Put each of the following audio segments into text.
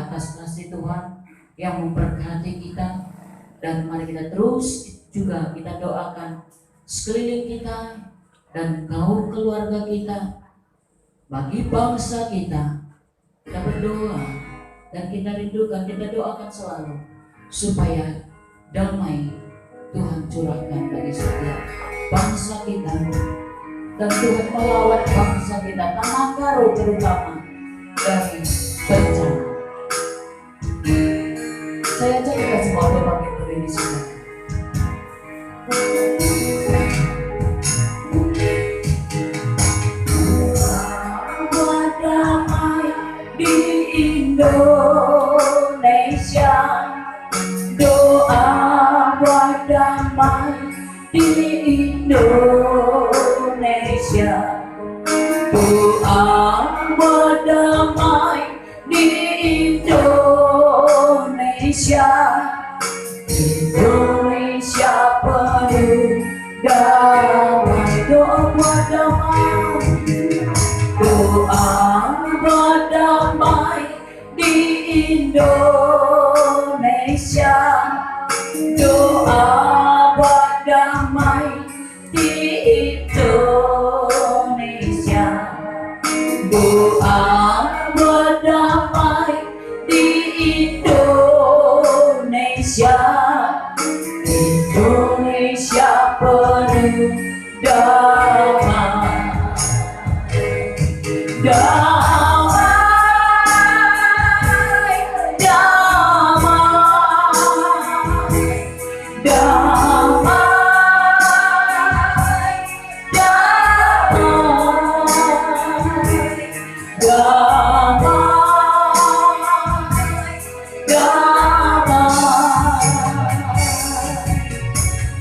atas kasih Tuhan yang memberkati kita. Dan mari kita terus juga kita doakan sekeliling kita dan kaum keluarga kita, bagi bangsa kita. Kita berdoa dan kita rindukan, kita doakan selalu supaya damai Tuhan curahkan bagi setiap bangsa kita, dan Tuhan melawat bangsa kita, tanah karo terutama dari bencana. Saya ajak kita semua berbagi berdiri di sini. Damai di Indonesia, doa buat damai di Indonesia, doa buat damai di Indonesia. Indonesia penuh damai, doa buat damai, doa buat damai di Indonesia, doa buat damai di Indonesia, doa buat damai di Indonesia. Indonesia penuh damai, damai, damai, damai,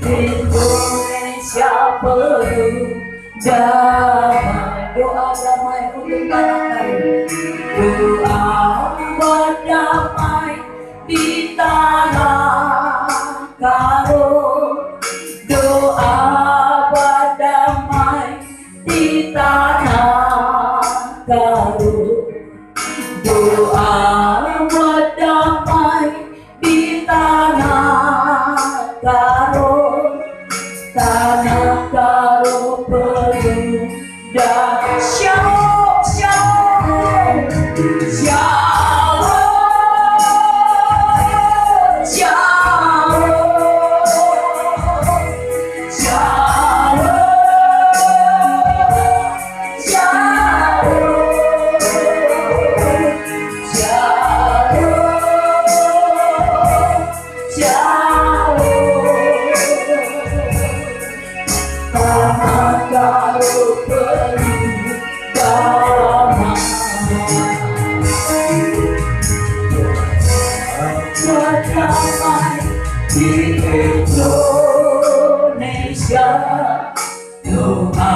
Indonesia penuh damai, doa damai untuk tanah kami, doa buat damai di tanah karo, doa buat damai di tanah karo, doa buat damai di tanah karo, tanah karo penuh dan shalom, shalom, shalom, shalom, shalom, shalom, shalom, tanah karo penuh damai, buat damai di Indonesia, doa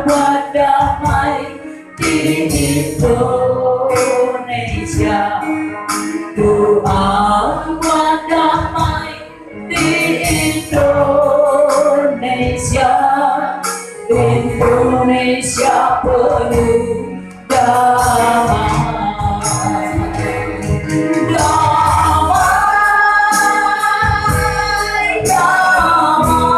buat damai di Indonesia, doa buat damai di Indonesia. Indonesia penuh damai, damai, damai,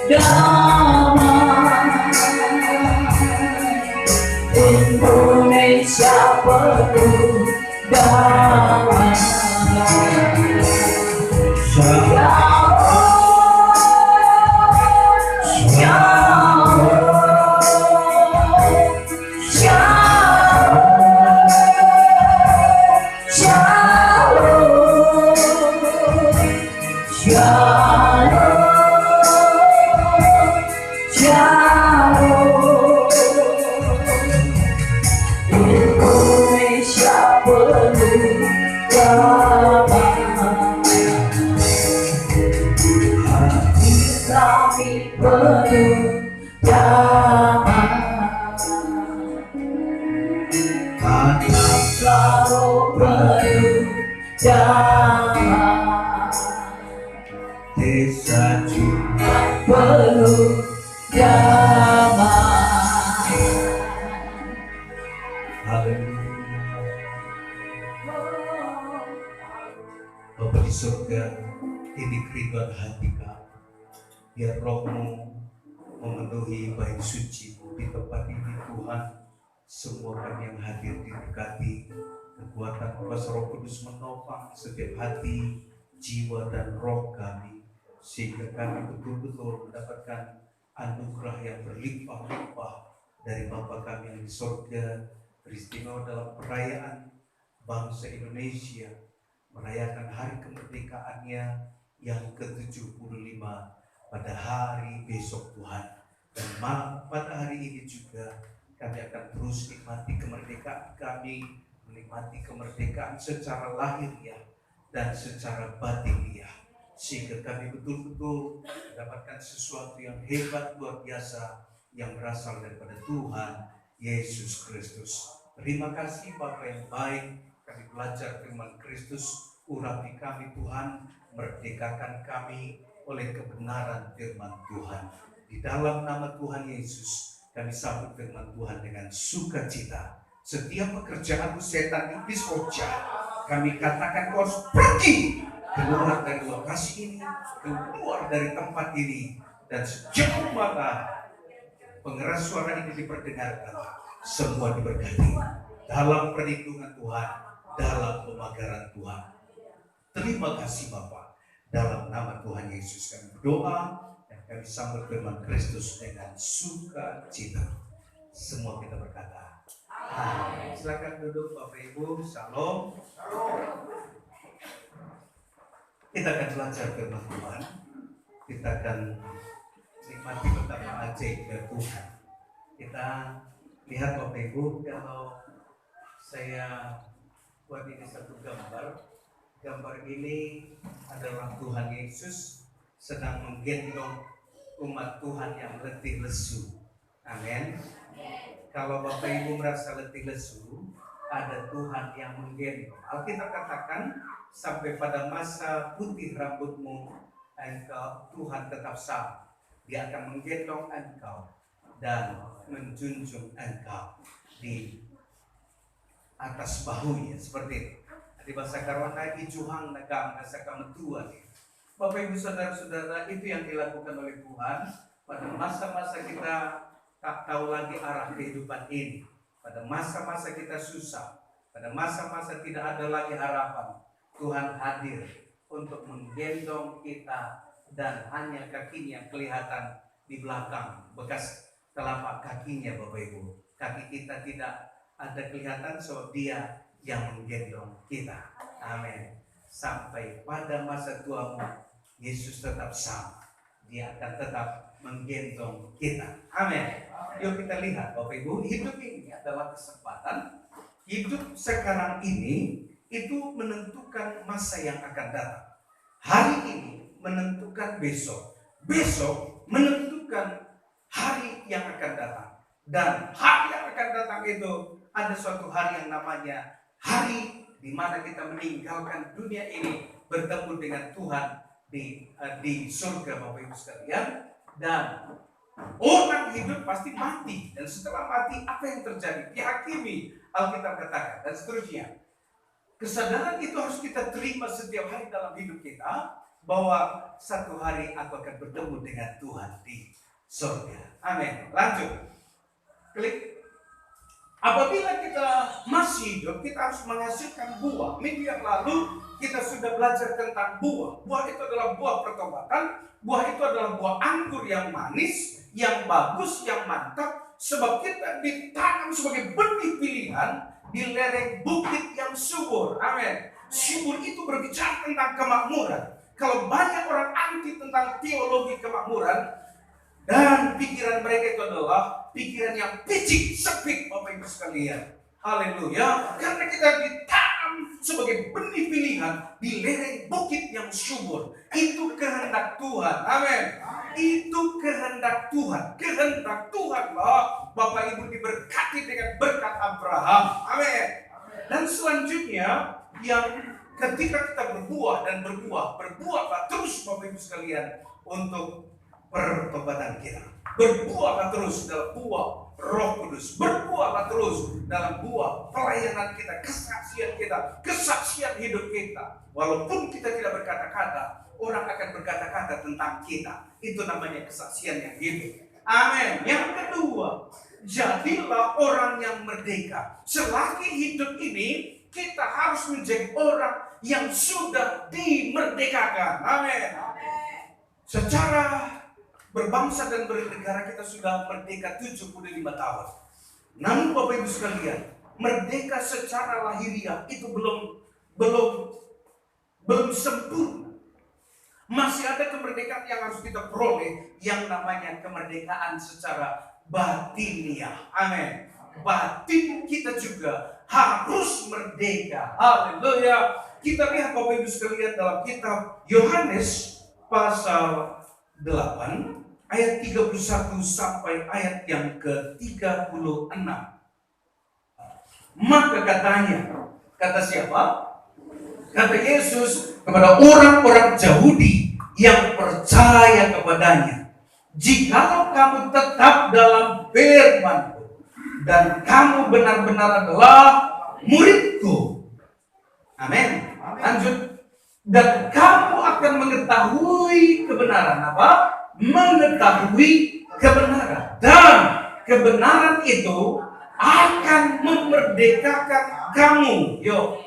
damai, damai. Indonesia penuh damai. Damai. damai, desa juga penuh damai. Haleluya. Bapa di surga, ini kerinduan hati kami, biar rohmu memenuhi bait suci-Mu di tempat ini Tuhan. Semua kami yang hadir diberkati, kekuatan kuasa Roh Kudus menopang setiap hati, jiwa dan roh kami, sehingga kami betul-betul mendapatkan anugerah yang berlimpah-limpah dari Bapa kami yang di surga. Beristimewa dalam perayaan bangsa Indonesia merayakan hari kemerdekaannya yang ke-75 pada hari besok Tuhan. Dan pada hari ini juga kami akan terus nikmati kemerdekaan kami, menikmati kemerdekaan secara lahiriah dan secara batiniah, sehingga kami betul-betul mendapatkan sesuatu yang hebat luar biasa yang berasal daripada Tuhan Yesus Kristus. Terima kasih Bapa yang baik, kami belajar firman Kristus, urapi kami Tuhan, merdekakan kami oleh kebenaran firman Tuhan. Di dalam nama Tuhan Yesus, kami sambut firman Tuhan dengan sukacita. Setiap pekerjaanmu setan iblis roja, kami katakan kau harus pergi, keluar dari lokasi ini, keluar dari tempat ini, dan sejauh mana pengeras suara ini diperdengarkan, semua diberkati dalam perlindungan Tuhan, dalam pemagaran Tuhan. Terima kasih Bapa, dalam nama Tuhan Yesus kami berdoa dan kami sambut firman Kristus dengan sukacita. Semua kita berkata amin. Silakan duduk Bapak Ibu. Shalom. Kita akan belajar firman Tuhan. Kita akan nikmati betapa ajaibnya Tuhan. Kita lihat Bapak Ibu, kalau saya buat ini satu gambar. Gambar ini adalah Tuhan Yesus sedang menggendong umat Tuhan yang letih lesu. Amin. Kalau Bapak Ibu merasa letih lesu, ada Tuhan yang menggendong. Alkitab katakan, sampai pada masa putih rambutmu, engkau Tuhan tetap sama. Dia akan menggendong engkau dan menjunjung engkau di atas bahunya, seperti itu. Di bahasa Karwana ijuhang nagam nasaka metua. Bapak Ibu saudara-saudara, itu yang dilakukan oleh Tuhan pada masa-masa kita tak tahu lagi arah kehidupan ini, pada masa-masa kita susah, pada masa-masa tidak ada lagi harapan. Tuhan hadir untuk menggendong kita, dan hanya kakinya yang kelihatan di belakang, bekas telapak kakinya Bapak Ibu. Kaki kita tidak ada kelihatan, so Dia yang menggendong kita. Amin. Sampai pada masa tuamu, Yesus tetap sama. Dia akan tetap menggendong kita. Amin. Yuk kita lihat Bapak Ibu, hidup ini adalah kesempatan. Hidup sekarang ini itu menentukan masa yang akan datang. Hari ini menentukan besok. Besok menentukan hari yang akan datang. Dan hari yang akan datang itu ada suatu hari yang namanya hari di mana kita meninggalkan dunia ini, bertemu dengan Tuhan di surga Bapak Ibu sekalian. Dan orang hidup pasti mati, dan setelah mati apa yang terjadi? Dihakimi, Alkitab katakan, dan seterusnya. Kesadaran itu harus kita terima setiap hari dalam hidup kita, bahwa satu hari aku akan bertemu dengan Tuhan di surga. Amin. Lanjut. Klik. Apabila kita masih hidup, kita harus menghasilkan buah. Minggu yang lalu kita sudah belajar tentang buah. Buah itu adalah buah pertobatan. Buah itu adalah buah anggur yang manis, yang bagus, yang mantap. Sebab kita ditanam sebagai benih pilihan di lereng bukit yang subur. Amin. Subur itu berbicara tentang kemakmuran. Kalau banyak orang anti tentang teologi kemakmuran, dan pikiran mereka itu adalah pikiran yang picik, sempit Bapak Ibu sekalian. Haleluya. Karena kita ditanam sebagai benih pilihan di lereng bukit yang subur. Itu kehendak Tuhan. Amin. Itu kehendak Tuhan. Kehendak Tuhan lah Bapak Ibu diberkati dengan berkat Abraham. Amin. Dan selanjutnya yang ketika kita berbuah dan berbuahlah terus Bapak Ibu sekalian untuk pertobatan kita. Berbuahlah terus dalam buah Roh Kudus. Berbuahlah terus dalam buah pelayanan kita, kesaksian hidup kita. Walaupun kita tidak berkata-kata, orang akan berkata-kata tentang kita. Itu namanya kesaksian yang hidup. Amin. Yang kedua, jadilah orang yang merdeka. Selagi hidup ini, kita harus menjadi orang yang sudah dimerdekakan. Amin. Secara berbangsa dan bernegara kita sudah merdeka 75 tahun. Namun Bapak Ibu sekalian, merdeka secara lahiriah itu belum sempurna. Masih ada kemerdekaan yang harus kita peroleh, yang namanya kemerdekaan secara batiniah. Amin. Batin kita juga harus merdeka. Haleluya. Kita lihat Bapak Ibu sekalian dalam kitab Yohanes pasal 8 ayat 31 sampai ayat yang ke-36. Maka kata siapa? Kata Yesus kepada orang-orang Yahudi yang percaya kepadanya, jikalau kamu tetap dalam firman-Ku dan kamu benar-benar adalah murid-Ku. Amin. Lanjut. Dan kamu akan mengetahui kebenaran. Apa? Mengetahui kebenaran. Dan kebenaran itu akan memerdekakan kamu. Yo,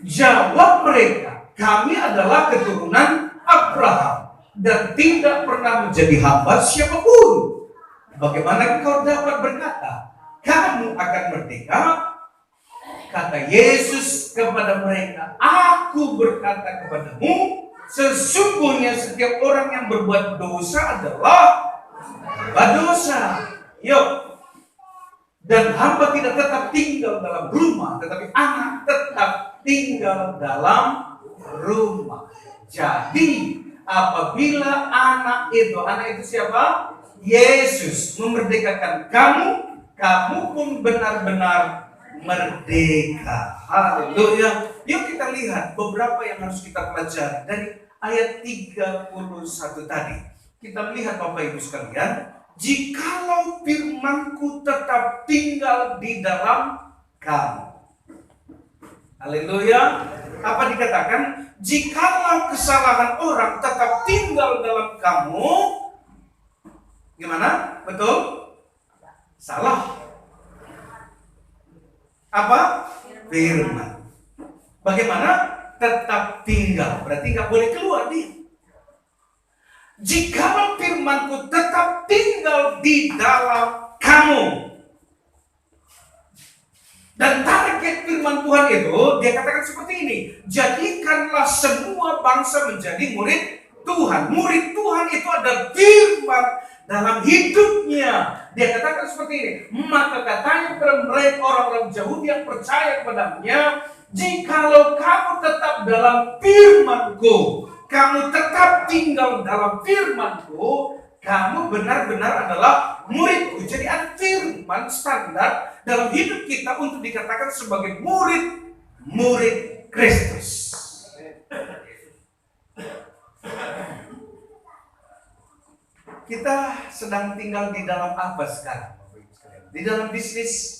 jawab mereka, kami adalah keturunan Abraham dan tidak pernah menjadi hamba siapapun. Bagaimana kau dapat berkata, kamu akan merdeka? Kata Yesus kepada mereka, aku berkata kepadamu, sesungguhnya setiap orang yang berbuat dosa adalah hamba dosa. Yuk. Dan hamba tidak tetap tinggal dalam rumah, tetapi anak tetap tinggal dalam rumah. Jadi apabila anak itu siapa? Yesus memerdekakan kamu pun benar-benar merdeka. Haleluya. Yuk kita lihat beberapa yang harus kita pelajari dari ayat 31 tadi. Kita melihat Bapak Ibu sekalian, jikalau firman-Ku tetap tinggal di dalam kamu. Haleluya. Apa dikatakan? Jikalau kesalahan orang tetap tinggal dalam kamu, gimana? Betul? Salah. Apa? Firman. Bagaimana? Tetap tinggal. Berarti nggak boleh keluar dia. Jikalau firman-Ku tetap tinggal di dalam kamu. Dan target firman Tuhan itu, dia katakan seperti ini. Jadikanlah semua bangsa menjadi murid Tuhan. Murid Tuhan itu ada firman dalam hidupnya. Dia katakan seperti ini. Maka katanya kepada mereka orang-orang Yahudi yang percaya kepadanya, jikalau kamu tetap dalam firman-Ku, kamu tetap tinggal dalam firman-Ku, kamu benar-benar adalah murid-Ku. Jadi ada firman standar dalam hidup kita untuk dikatakan sebagai murid Kristus. Kita sedang tinggal di dalam apa sekarang? Di dalam bisnis.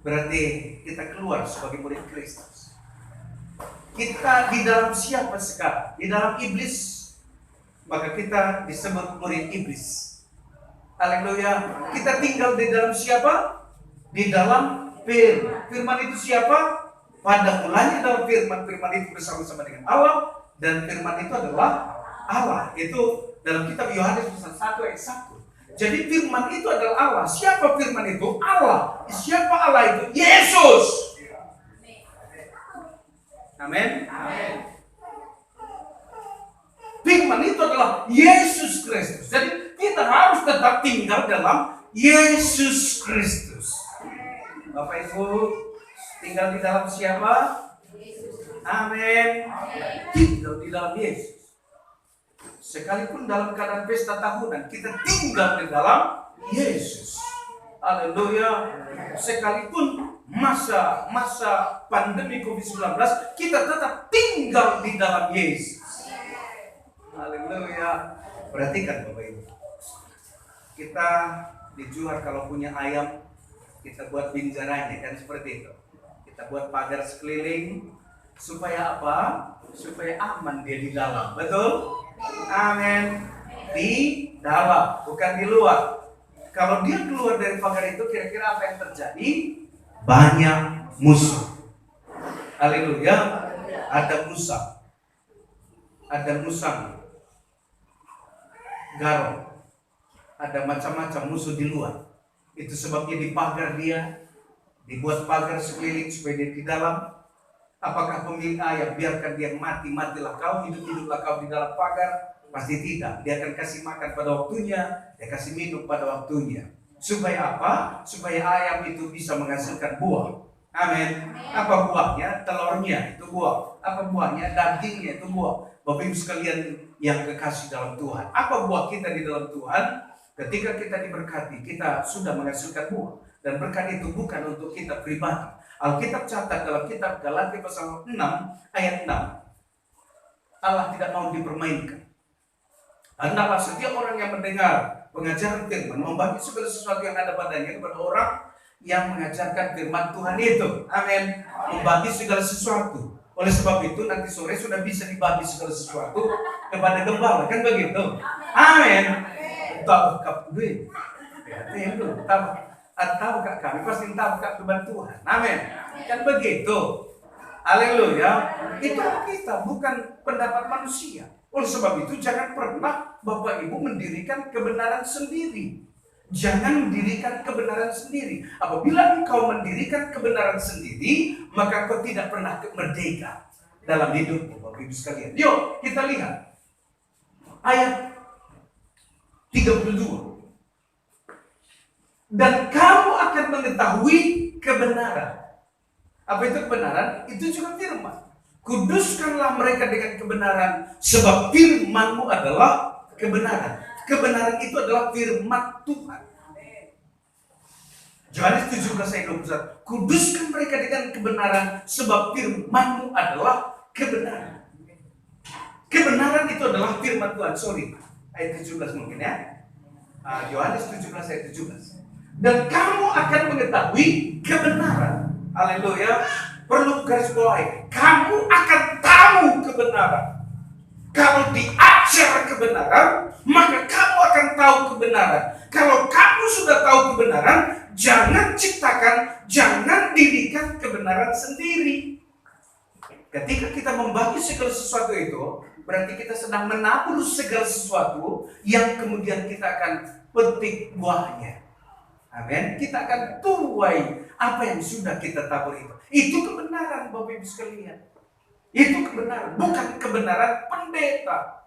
Berarti kita keluar sebagai murid Kristus. Kita di dalam siapa sekarang? Di dalam iblis. Maka kita disebut murid iblis. Haleluya. Kita tinggal di dalam siapa? Di dalam firman. Firman itu siapa? Pada mulanya dalam firman. Firman itu bersama-sama dengan Allah. Dan firman itu adalah Allah. Itu dalam kitab Yohanes pasal 1 ayat 1. Jadi firman itu adalah Allah. Siapa firman itu? Allah. Siapa Allah itu? Yesus. Amin. Firman itu adalah Yesus Kristus. Jadi kita harus tetap tinggal dalam Yesus Kristus. Bapak Ibu, tinggal di dalam siapa? Amin. Tinggal di dalam Yesus. Sekalipun dalam keadaan pesta tahunan, kita tinggal di dalam Yesus. Haleluya. Sekalipun masa pandemi COVID-19, kita tetap tinggal di dalam Yesus. Haleluya. Perhatikan Bapak Ibu. Kita dijual kalau punya ayam, kita buat binjaranya kan seperti itu. Kita buat pagar sekeliling supaya apa? Supaya aman dia di dalam. Betul? Amin. Di dalam, bukan di luar. Kalau dia keluar dari pagar itu, kira-kira apa yang terjadi? Banyak musuh. Haleluya. Ada musang. Ada musang. Garong. Ada macam-macam musuh di luar. Itu sebabnya di pagar dia, dibuat pagar sekeliling supaya dia di dalam. Apakah pemilik ayam biarkan dia mati, matilah kau, hidup, hiduplah kau di dalam pagar? Pasti tidak. Dia akan kasih makan pada waktunya, dia kasih minum pada waktunya. Supaya apa? Supaya ayam itu bisa menghasilkan buah. Amin. Apa buahnya? Telurnya itu buah. Apa buahnya? Dagingnya itu buah. Bapak Ibu sekalian yang kekasih dalam Tuhan, apa buah kita di dalam Tuhan? Ketika kita diberkati, kita sudah menghasilkan buah. Dan berkat itu bukan untuk kita pribadi. Alkitab catat dalam kitab Galatia pasal 6 ayat 6. Allah tidak mau dipermainkan. Hendaklah setiap orang yang mendengar pengajaran firman membagi segala sesuatu yang ada padanya kepada orang yang mengajarkan firman Tuhan itu. Amin. Membagi segala sesuatu. Oleh sebab itu nanti sore sudah bisa dibagi segala sesuatu kepada gembala, kan begitu? Amin. Tahu kak duit, tahu kak kami pasti tahu kak firman Tuhan. Amin. Kan begitu. Haleluya. Itu kita, bukan pendapat manusia. Oleh sebab itu jangan pernah Bapak Ibu mendirikan kebenaran sendiri. Jangan mendirikan kebenaran sendiri. Apabila engkau mendirikan kebenaran sendiri, maka kau tidak pernah merdeka dalam hidupmu, Bapak Ibu sekalian. Yuk, kita lihat ayat 32. Dan kamu akan mengetahui kebenaran. Apa itu kebenaran? Itu juga firman. Kuduskanlah mereka dengan kebenaran, sebab firman-Mu adalah kebenaran. Kebenaran itu adalah firman Tuhan. Yohanes 17 ayat 21. Kuduskan mereka dengan kebenaran, sebab firman-Mu adalah kebenaran. Kebenaran itu adalah firman Tuhan. Sorry, ayat 17 mungkin ya. Yohanes 17 ayat 17. Dan kamu akan mengetahui kebenaran. Haleluya. Perlu garis bawahi. Kamu akan tahu kebenaran. Kalau diajar kebenaran, maka kamu akan tahu kebenaran. Kalau kamu sudah tahu kebenaran, jangan ciptakan, jangan dirikan kebenaran sendiri. Ketika kita membagi segala sesuatu itu, berarti kita sedang menabur segala sesuatu yang kemudian kita akan petik buahnya. Amin. Kita akan tuai apa yang sudah kita tabur itu. Itu kebenaran Bapak Ibu sekalian. Itu kebenaran, bukan kebenaran pendeta.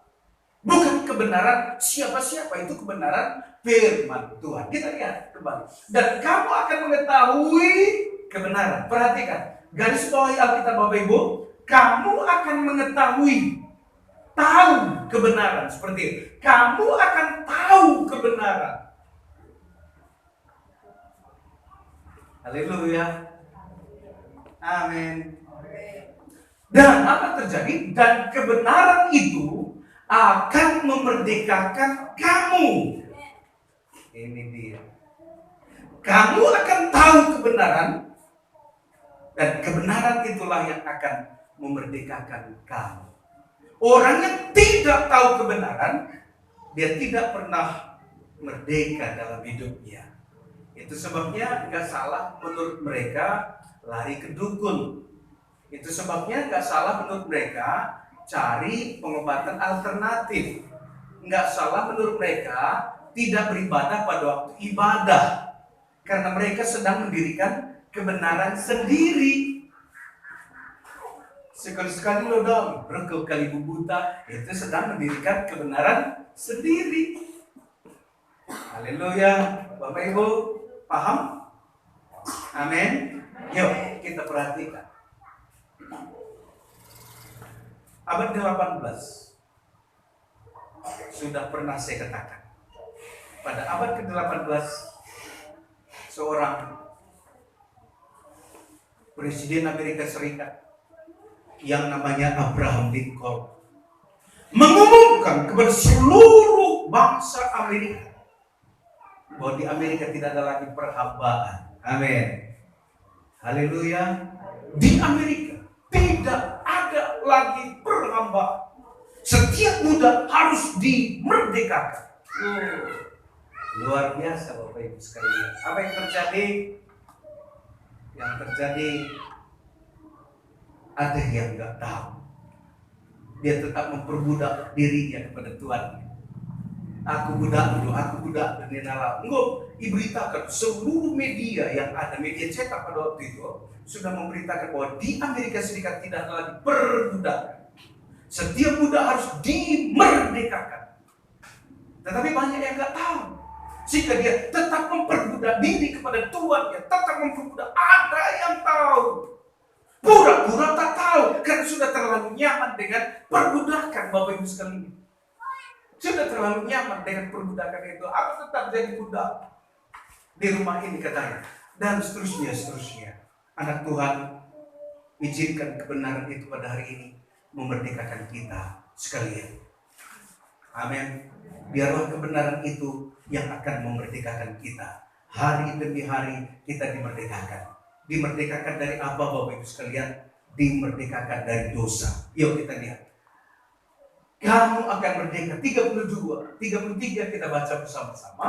Bukan kebenaran siapa-siapa, itu kebenaran firman Tuhan. Kita lihat kembali. Dan kamu akan mengetahui kebenaran. Perhatikan, garis bawahi Alkitab Bapak Ibu. Kamu akan mengetahui, tahu kebenaran. Seperti itu. Kamu akan tahu kebenaran. Haleluya. Amin. Dan apa terjadi? Dan kebenaran itu akan memerdekakan kamu. Ini dia. Kamu akan tahu kebenaran, dan kebenaran itulah yang akan memerdekakan kamu. Orang yang tidak tahu kebenaran, dia tidak pernah merdeka dalam hidupnya. Itu sebabnya nggak salah menurut mereka lari ke dukun. Itu sebabnya nggak salah menurut mereka cari pengobatan alternatif. Nggak salah menurut mereka tidak beribadah pada waktu ibadah, karena mereka sedang mendirikan kebenaran sendiri. Sekali-sekali lo dong, berkali-kali buta, itu sedang mendirikan kebenaran sendiri. Haleluya, Bapak Ibu, paham? Amin. Yuk kita perhatikan. Abad ke-18 sudah pernah saya katakan. Pada abad ke-18 seorang Presiden Amerika Serikat yang namanya Abraham Lincoln mengumumkan kepada seluruh bangsa Amerika bahwa di Amerika tidak ada lagi perhambaan. Amin. Haleluya. Di Amerika tidak ada lagi perhambaan. Setiap budak harus dimerdekakan. Luar biasa Bapak Ibu sekalian. Apa yang terjadi? Yang terjadi ada yang nggak tahu. Dia tetap memperbudak dirinya kepada Tuhan. Aku budak dulu, aku budak dan enggak, diberitakan seluruh media yang ada, media cetak pada waktu itu sudah memberitakan bahwa di Amerika Serikat tidak ada lagi perbudakan. Setiap budak harus dimerdekakan. Tetapi banyak yang nggak tahu, sehingga dia tetap memperbudak diri kepada Tuhan. Dia tetap memperbudak. Ada yang tahu, pura-pura tak tahu, karena sudah terlalu nyaman dengan perbudakan. Bapak Ibu sekalian, sudah terlalu nyaman dengan perbudakan itu. Aku tetap jadi budak di rumah ini katanya, dan seterusnya. Anak Tuhan, izinkan kebenaran itu pada hari ini memerdekakan kita sekalian. Amin. Biarlah kebenaran itu yang akan memerdekakan kita. Hari demi hari kita dimerdekakan. Dimerdekakan dari apa Bapak Ibu sekalian? Dimerdekakan dari dosa. Yuk kita lihat. Kamu akan merdeka. 32, 33 kita baca bersama-sama.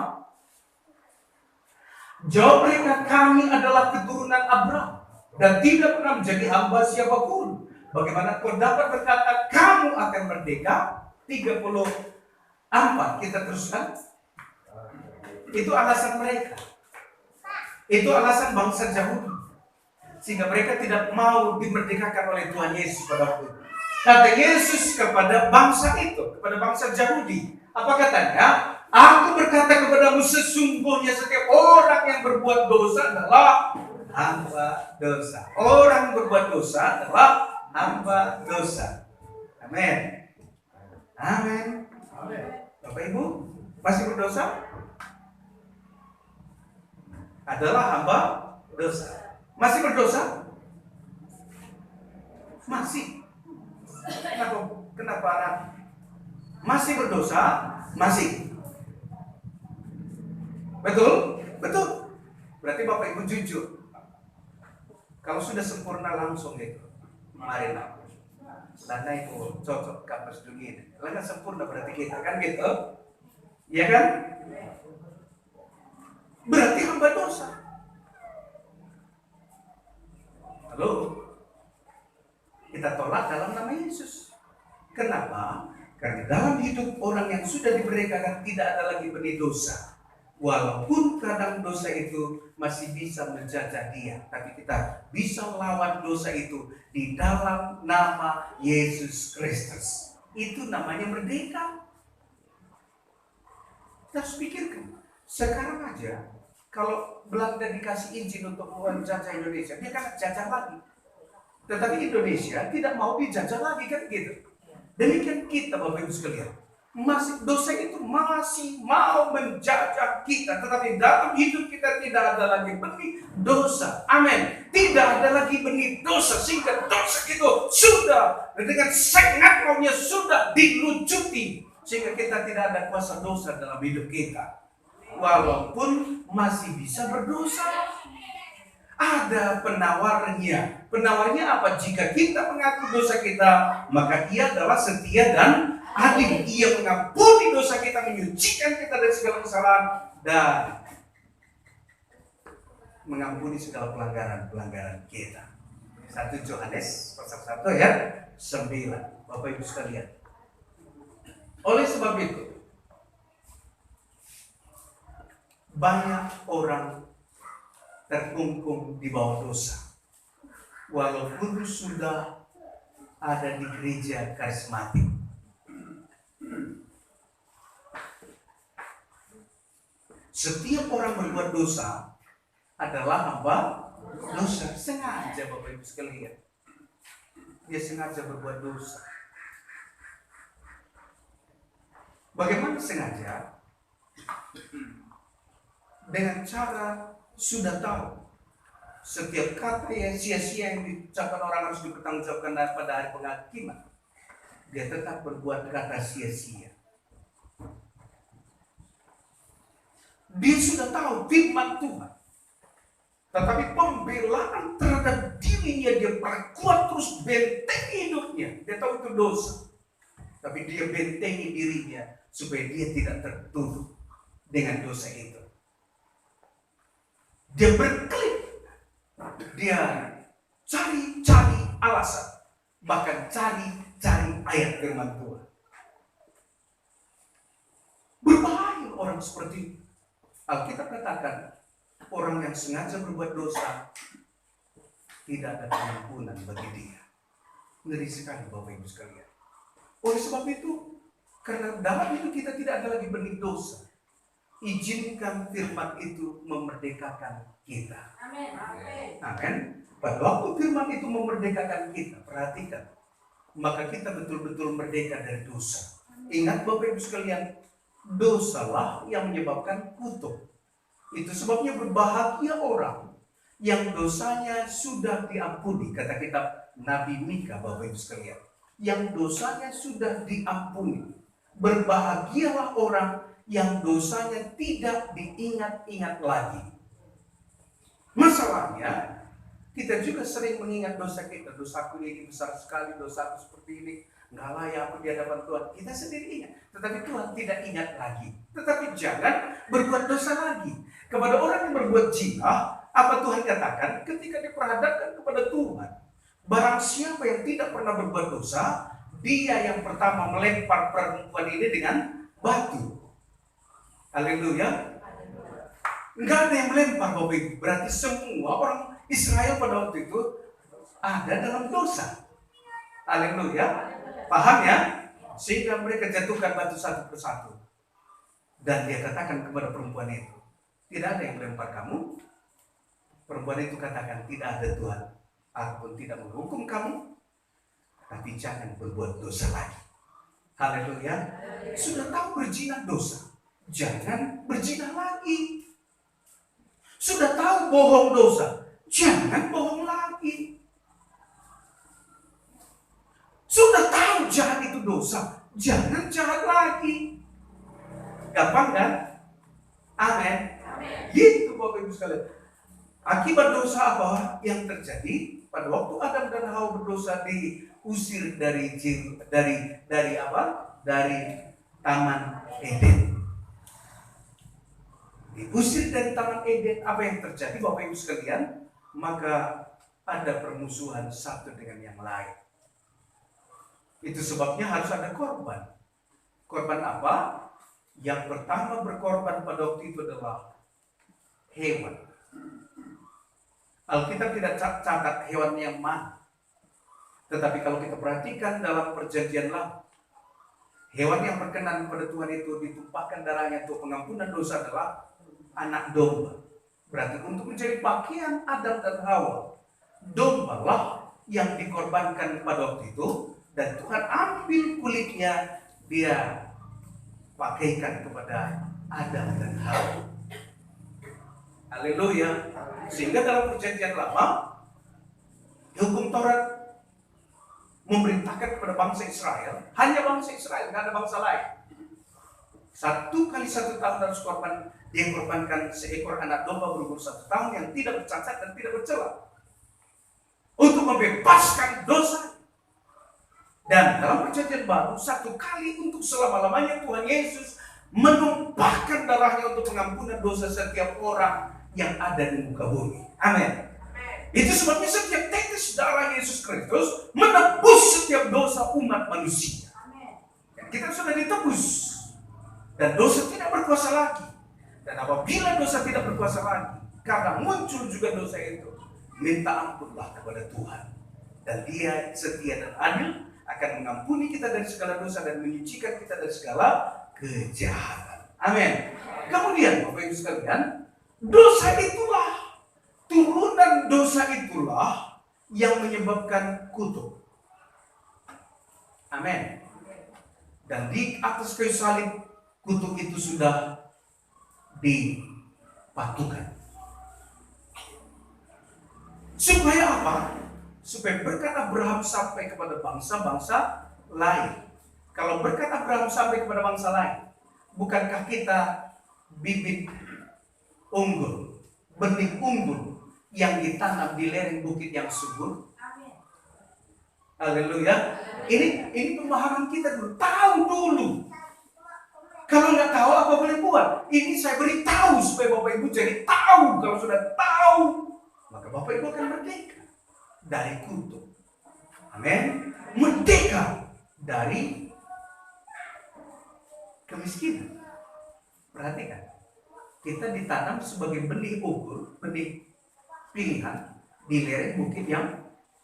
Jawab mereka, kami adalah keturunan Abraham dan tidak pernah menjadi hamba siapapun. Bagaimana kau dapat berkata kamu akan merdeka? 34 kita teruskan. Itu alasan mereka. Itu alasan bangsa Yahudi, sehingga mereka tidak mau dimerdekakan oleh Tuhan Yesus pada waktu itu. Kata Yesus kepada bangsa itu, kepada bangsa Yahudi, apa katanya? Aku berkata kepadamu, sesungguhnya setiap orang yang berbuat dosa adalah hamba dosa. Orang yang berbuat dosa adalah hamba dosa. Amin. Amin. Bapak Ibu masih berdosa? Adalah hamba dosa. Masih berdosa? Masih. Kenapa anak? Masih berdosa? Masih. Betul? Betul. Berarti Bapak Ibu jujur. Kalau sudah sempurna langsung gitu. Marilah. Karena itu cocok kampus dunia. Kalau nggak sempurna berarti kita kan gitu. Iya kan? Berarti hamba dosa. Halo? Kita tolak dalam nama Yesus. Kenapa? Karena dalam hidup orang yang sudah diberikan tidak ada lagi benih dosa. Walaupun kadang dosa itu masih bisa menjajah dia, tapi kita bisa melawan dosa itu di dalam nama Yesus Kristus. Itu namanya merdeka. Kita harus pikirkan. Sekarang aja, kalau Belanda dikasih izin untuk menjajah Indonesia, dia kan jajah lagi. Tetapi Indonesia tidak mau dijajah lagi, kan gitu. Demikian kita Bapak Ibu sekalian. Dosa itu masih mau menjajah kita, tetapi dalam hidup kita tidak ada lagi benih dosa. Amin. Tidak ada lagi benih dosa, sehingga dosa itu sudah dengan sangat maunya sudah dilucuti, sehingga kita tidak ada kuasa dosa dalam hidup kita. Walaupun masih bisa berdosa, ada penawarnya. Penawarnya apa? Jika kita mengaku dosa kita, maka Ia adalah setia dan adil. Ia mengampuni dosa kita, menyucikan kita dari segala kesalahan, dan mengampuni segala pelanggaran-pelanggaran kita. 1 Yohanes pasal 1 ayat 9. Bapak Ibu sekalian. Oleh sebab itu, banyak orang terkungkung di bawah dosa, walaupun sudah ada di gereja karismatik. Setiap orang berbuat dosa adalah hamba dosa. Sengaja Bapak Ibu sekalian, dia sengaja berbuat dosa. Bagaimana sengaja? Dengan cara sudah tahu Setiap kata yang sia-sia yang diucapkan orang harus dipertanggungjawabkan pada hari penghakiman. Dia tetap berbuat kata sia-sia. Dia sudah tahu firman Tuhan. Tetapi pembelaan terhadap dirinya dia perkuat terus bentengi hidupnya. Dia tahu itu dosa. Tapi dia bentengi dirinya supaya dia tidak tertuduh dengan dosa itu. Dia berkelit. Dia cari-cari alasan. Bahkan cari-cari ayat firman Tuhan. Berbahaya orang seperti itu. Alkitab katakan, orang yang sengaja berbuat dosa tidak ada pengampunan bagi dia. Ngeri sekali Bapak Ibu sekalian. Oleh sebab itu, karena dalam hidup kita tidak ada lagi benih dosa, izinkan firman itu memerdekakan kita. Amin. Pada waktu firman itu memerdekakan kita, perhatikan, maka kita betul-betul merdeka dari dosa. Ingat Bapak Ibu sekalian, dosalah yang menyebabkan kutuk. Itu sebabnya berbahagia orang yang dosanya sudah diampuni. Kata kitab Nabi Mika, Bapak Ibu sekalian, yang dosanya sudah diampuni. Berbahagialah orang yang dosanya tidak diingat-ingat lagi. Masalahnya, kita juga sering mengingat dosa kita. Dosaku ini besar sekali, dosaku seperti ini, nggak layak aku di hadapan Tuhan. Kita sendiri ingat, tetapi Tuhan tidak ingat lagi. Tetapi jangan berbuat dosa lagi. Kepada orang yang berbuat zina, apa Tuhan katakan? Ketika diperhadapkan kepada Tuhan, barang siapa yang tidak pernah berbuat dosa, dia yang pertama melempar perempuan ini dengan batu. Haleluya. Enggak ada yang melempar, Bapak Ibu. Berarti semua orang Israel pada waktu itu ada dalam dosa. Haleluya. Paham ya? Sehingga mereka jatuhkan batu satu persatu. Dan dia katakan kepada perempuan itu, tidak ada yang melempar kamu. Perempuan itu katakan, tidak ada Tuhan. Aku pun tidak menghukum kamu. Tapi jangan berbuat dosa lagi. Haleluya. Sudah tahu berzina dosa, jangan berzina lagi. Sudah tahu bohong dosa, jangan bohong lagi. Sudah tahu jahat itu dosa, jangan jahat lagi. Gampang kan? Amin. Gitu Bapak Ibu sekalian. Akibat dosa apa yang terjadi pada waktu Adam dan Hawa berdosa, diusir dari Taman Eden. Diusir dari Taman Eden, apa yang terjadi Bapak Ibu sekalian? Maka ada permusuhan satu dengan yang lain. Itu sebabnya harus ada korban. Korban apa? Yang pertama berkorban pada waktu itu adalah hewan. Alkitab tidak catat hewan yang mana. Tetapi kalau kita perhatikan dalam perjanjian lama, hewan yang berkenan kepada Tuhan itu ditumpahkan darahnya untuk pengampunan dosa adalah anak domba. Berarti untuk menjadi pakaian Adam dan Hawa, domba lah yang dikorbankan pada waktu itu. Dan Tuhan ambil kulitnya, dia pakaikan kepada Adam dan Hawa. Haleluya. Sehingga dalam perjanjian lama, hukum Taurat memerintahkan kepada bangsa Israel, hanya bangsa Israel, tidak ada bangsa lain. 1 kali 1 tahun harus korban, dia korbankan seekor anak domba berumur 1 tahun yang tidak bercacat dan tidak bercela, untuk membebaskan dosa. Dan dalam perjanjian baru, 1 kali untuk selama-lamanya Tuhan Yesus menumpahkan darahnya untuk pengampunan dosa setiap orang yang ada di muka bumi. Amin. Itu sebabnya setiap tetes darah Yesus Kristus menebus setiap dosa umat manusia. Dan kita sudah ditebus. Dan dosa tidak berkuasa lagi. Dan apabila dosa tidak berkuasa lagi, karena muncul juga dosa itu, minta ampunlah kepada Tuhan. Dan Dia setia dan adil, akan mengampuni kita dari segala dosa dan menyucikan kita dari segala kejahatan. Amin. Kemudian Bapak Ibu sekalian, dosa itulah, turunan dosa itulah yang menyebabkan kutuk. Amin. Dan di atas kayu salib, kutuk itu sudah dipatukan. Supaya apa? Supaya berkat Abraham sampai kepada bangsa-bangsa lain. Kalau berkat Abraham sampai kepada bangsa lain, bukankah kita bibit unggul, benih unggul yang ditanam di lereng bukit yang subur? Haleluya. Ini pemahaman kita dulu. Tahu dulu. Kalau nggak tahu apa boleh buat? Ini saya beritahu supaya Bapak Ibu jadi tahu. Kalau sudah tahu, maka Bapak Ibu akan merdeka dari kutuk. Amin. Merdeka dari kemiskinan. Perhatikan, kita ditanam sebagai benih unggul, benih pilihan di lereng bukit yang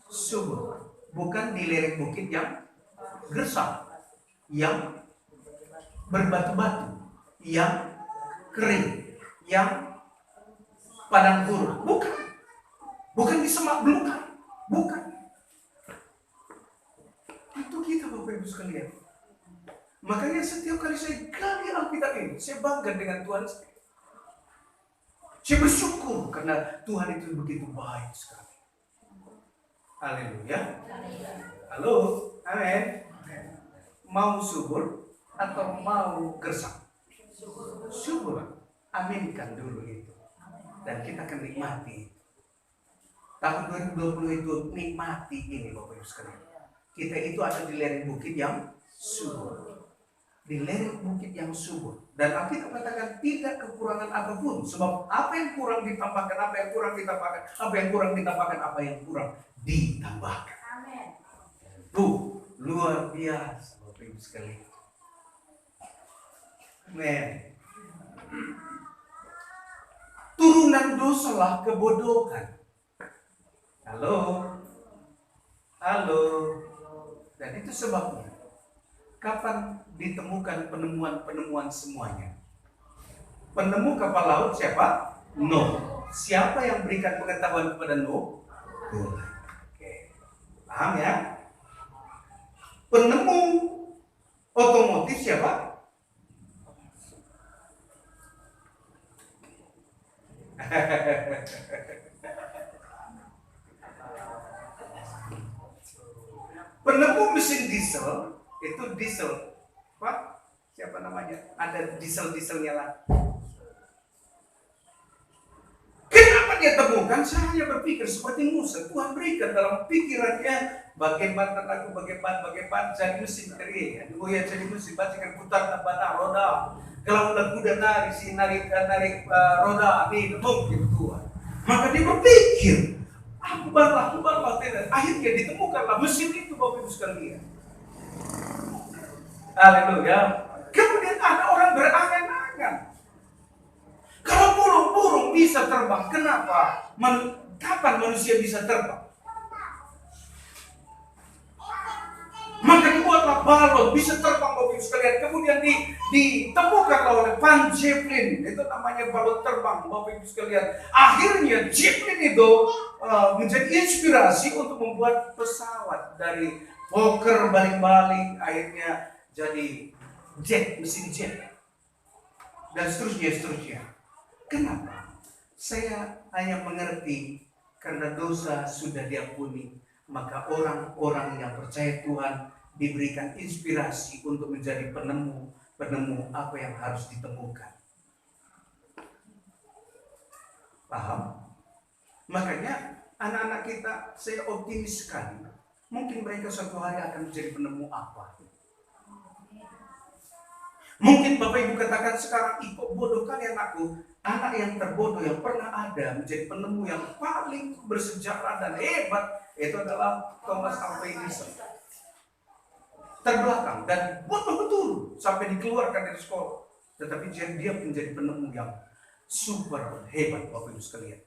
subur, bukan di lereng bukit yang gersang, yang berbatu-batu, yang kering, yang padang gurun. Bukan di semak belukar, bukan. Itu kita Bapak Ibu sekalian. Makanya setiap kali saya gali Alkitab ini, saya bangga dengan Tuhan saya. Saya bersyukur karena Tuhan itu begitu baik sekali. Haleluya. Halo, amin. Mau subur atau mau gersang? Subur. Aminkan dulu itu. Dan kita akan nikmati. Tahun 2020 itu nikmati ini Bapak Ibu sekalian. Kita itu ada di lereng bukit yang subur. Di lereng bukit yang subur. Dan Alkitab katakan tidak kekurangan apapun. Sebab apa yang kurang ditambahkan, apa yang kurang ditambahkan, apa yang kurang ditambahkan, apa yang kurang ditambahkan. Amin. Tuh, luar biasa Bapak Ibu sekalian. Amen. Turunan dosalah kebodohan. Halo. Dan itu sebabnya kapan ditemukan penemuan-penemuan semuanya? Penemu kapal laut siapa? Nuh. Siapa yang berikan pengetahuan kepada Nuh? Tuhan. Oke. Paham ya? Penemu otomotif siapa? Penemu mesin diesel itu diesel, Pak? Siapa namanya? Ada diesel-dieselnya lah. Kenapa dia temukan? Saya hanya berpikir seperti Musa. Tuhan berikan dalam pikirannya bagaimana aku bagaimana jadi mesin teri. Aduh ya jadi mesin bacakan putar bana roda. Kalau udah kuda narik roda ini mungkin Tuhan. Maka dia berpikir, akubarlah. Akhirnya ditemukanlah mesin itu Bapak Ibu sekalian. Haleluya. Kemudian ada orang berangan-angan. Kalau burung bisa terbang, kenapa? Kapan manusia bisa terbang? Maka dibuatlah balon bisa terbang Bapak Ibu sekalian. Kemudian ditemukanlah oleh Van Zeppelin. Itu namanya balon terbang Bapak Ibu sekalian. Akhirnya Zeppelin itu menjadi inspirasi untuk membuat pesawat dari Fokker baling-baling. Akhirnya jadi jet, mesin jet. Dan seterusnya. Kenapa? Saya hanya mengerti karena dosa sudah diampuni. Maka orang-orang yang percaya Tuhan diberikan inspirasi untuk menjadi penemu apa yang harus ditemukan. Paham? Makanya anak-anak kita saya optimis sekali. Mungkin mereka suatu hari akan menjadi penemu apa. Mungkin Bapak Ibu katakan sekarang, kok bodoh kali anakku. Anak yang terbodoh yang pernah ada menjadi penemu yang paling bersejarah dan hebat itu adalah Thomas Alva Edison. Terbelakang dan betul-betul sampai dikeluarkan dari sekolah. Tetapi dia menjadi penemu yang super hebat Bapak Ibu sekalian.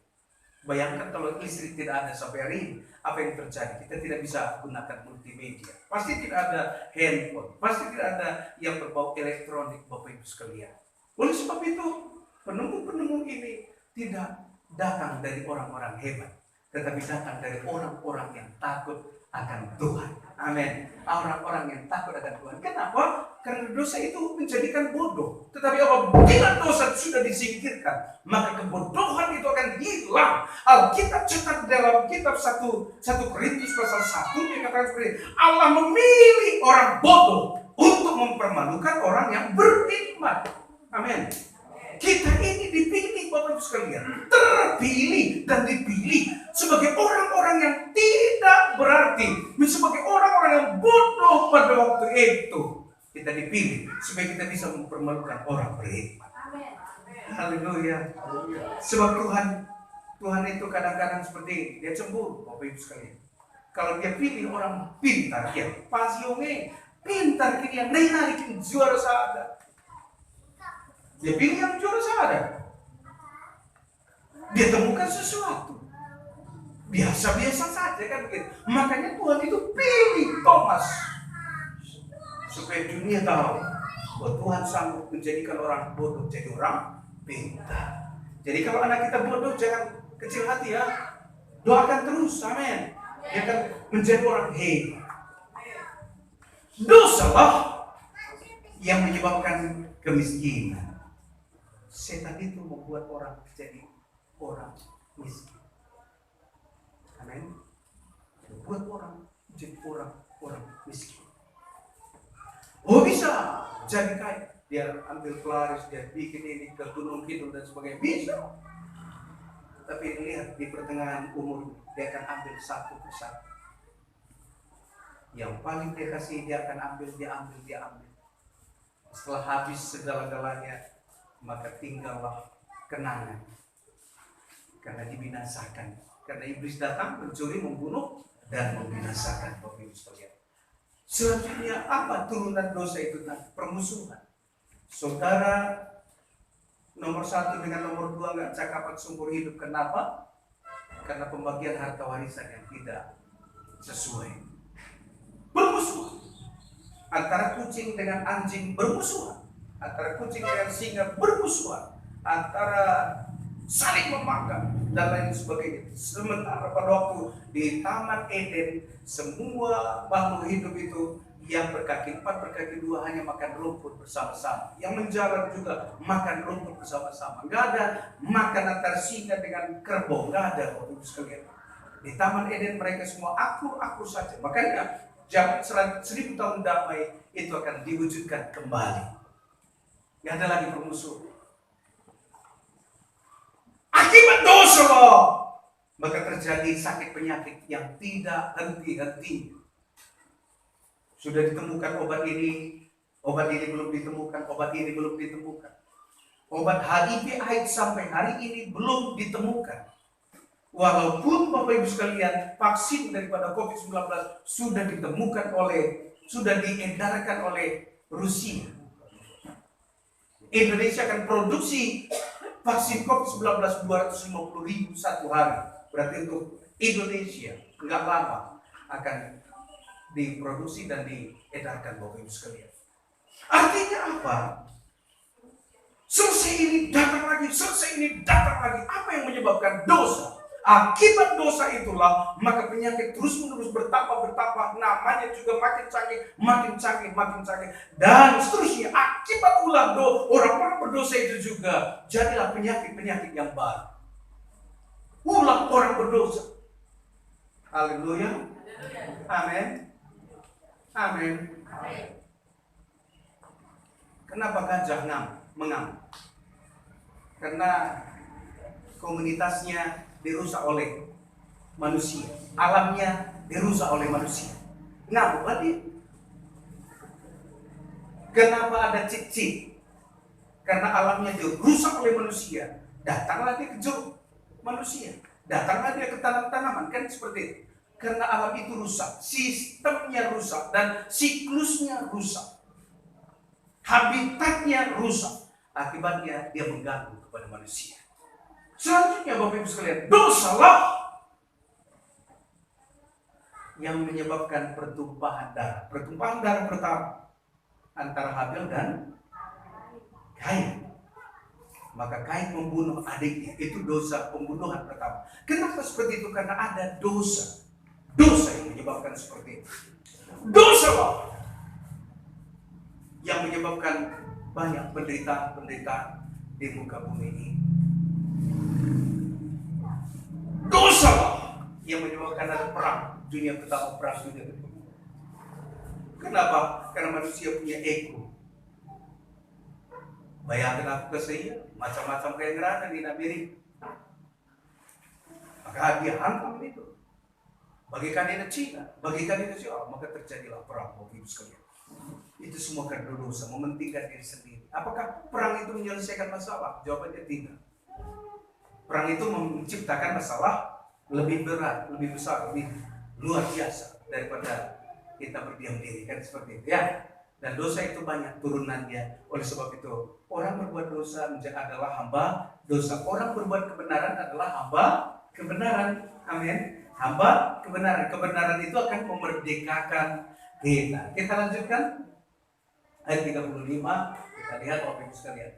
Bayangkan kalau listrik tidak ada sampai hari ini, apa yang terjadi? Kita tidak bisa gunakan multimedia. Pasti tidak ada handphone, pasti tidak ada yang berbau elektronik Bapak Ibu sekalian. Oleh sebab itu, penemu-penemu ini tidak datang dari orang-orang hebat, tetapi datang dari orang-orang yang takut akan Tuhan. Amin. Orang-orang yang takut akan Tuhan. Kenapa? Karena dosa itu menjadikan bodoh. Tetapi apabila dosa sudah disingkirkan, maka kebodohan itu akan hilang. Alkitab catat dalam kitab 1 Korintus pasal 1 yang katakan seperti ini, Allah memilih orang bodoh untuk mempermalukan orang yang berhikmat. Amin. Kita ini dipilih Bapak Ibu sekalian, terpilih dan dipilih sebagai orang-orang yang tidak berarti, sebagai orang-orang yang bodoh pada waktu itu. Kita dipilih supaya kita bisa mempermalukan orang berhikmat. Haleluya. Sebab Tuhan itu kadang-kadang seperti dia cemburu, Bapak Ibu sekalian. Kalau dia pilih orang pintar, dia pasione pintar kini yang naikin juara sahaja. Dia pilih yang juara sahaja. Dia temukan sesuatu. Biasa-biasa saja kan begitu. Makanya Tuhan itu pilih Thomas supaya dunia tahu bahwa Tuhan sanggup menjadikan orang bodoh jadi orang pintar. Jadi kalau anak kita bodoh jangan kecil hati ya. Doakan terus, amin. Dia akan menjadi orang hebat. Dosalah yang menyebabkan kemiskinan. Setan itu membuat orang jadi orang miskin. Amin. Membuat orang jadi orang miskin. Oh bisa jadi kaya. Dia ambil pelaris, dia bikin ini ke gunung kidul dan sebagainya. Bisa. Tapi lihat di pertengahan umur dia akan ambil satu persatu. Yang paling dia kasih dia akan ambil, dia ambil. Setelah habis segala-galanya, maka tinggallah kenangan. Karena dibinasakan. Karena iblis datang mencuri, membunuh, dan membinasakan. Bapak Ibu sekalian. Selanjutnya apa turunan dosa itu? Permusuhan. Saudara nomor 1 dengan nomor 2 nggak cakapan seumur hidup. Kenapa? Karena pembagian harta warisan yang tidak sesuai. Bermusuhan. Antara kucing dengan anjing bermusuhan. Antara kucing dengan singa bermusuhan. Antara saling memakan dan lain sebagainya. Sementara pada waktu di Taman Eden, semua makhluk hidup itu yang berkaki 4, berkaki 2 hanya makan rumput bersama-sama. Yang menjalar juga makan rumput bersama-sama. Nggak ada makan antara singa dengan kerbau. Nggak ada, Bapak Ibu sekalian. Di Taman Eden mereka semua aku saja. Makanya jam 1000 tahun damai itu akan diwujudkan kembali. Nggak ada lagi permusuhan. Akibat dosa maka terjadi sakit penyakit yang tidak henti-henti. Sudah ditemukan obat ini belum ditemukan, obat ini belum ditemukan. Obat HIV/AIDS sampai hari ini belum ditemukan. Walaupun Bapak Ibu sekalian, vaksin daripada COVID-19 sudah diedarkan oleh Rusia. Indonesia akan produksi vaksin COVID-19 250.000 satu hari. Berarti untuk Indonesia nggak lama akan diproduksi dan diedarkan, Bapak Ibu sekalian. Artinya apa? Selesai ini datang lagi. Apa yang menyebabkan dosa? Akibat dosa itulah maka penyakit terus-menerus bertambah, namanya juga makin canggih, dan seterusnya. Akibat ulah orang-orang berdosa itu juga jadilah penyakit-penyakit yang baru. Ulah orang berdosa. Haleluya. Amin. Kenapa gajah mengamuk? Karena komunitasnya dirusak oleh manusia, alamnya dirusak oleh manusia. Ngamuk lagi. Kenapa ada cicit? Karena alamnya dirusak oleh manusia. Datanglah dia ke jeruk manusia, datanglah dia ke tanaman, kan seperti itu. Karena alam itu rusak, sistemnya rusak, dan siklusnya rusak, habitatnya rusak. Akibatnya dia mengganggu kepada manusia. Selanjutnya Bapak Ibu sekalian, dosalah yang menyebabkan pertumpahan darah. Pertumpahan darah pertama antara Habil dan Kain. Maka Kain membunuh adiknya. Itu dosa pembunuhan pertama. Kenapa seperti itu? Karena ada dosa yang menyebabkan seperti itu. Dosalah yang menyebabkan banyak penderitaan di muka bumi ini. Dosalah yang menyebabkan ada perang dunia pertama, perang dunia kedua. Kenapa? Karena manusia punya ego. Bayangkan aku ke saya, macam-macam kayak ngerana di Amerika. Maka dia hantam itu. Bagikan ini Cina, bagikan ini Cina, maka terjadilah perang Bapak Ibu sekalian. Itu semua karena dosa, mementingkan diri sendiri. Apakah perang itu menyelesaikan masalah? Jawabannya tidak. Perang itu menciptakan masalah lebih berat, lebih besar, lebih luar biasa daripada kita berdiam diri, kan seperti itu ya. Dan dosa itu banyak turunannya. Oleh sebab itu, orang berbuat dosa adalah hamba dosa. Orang berbuat kebenaran adalah hamba kebenaran. Amin. Hamba kebenaran. Kebenaran itu akan memerdekakan kita. Kita lanjutkan ayat 35. Kita lihat Bapak Ibu sekalian.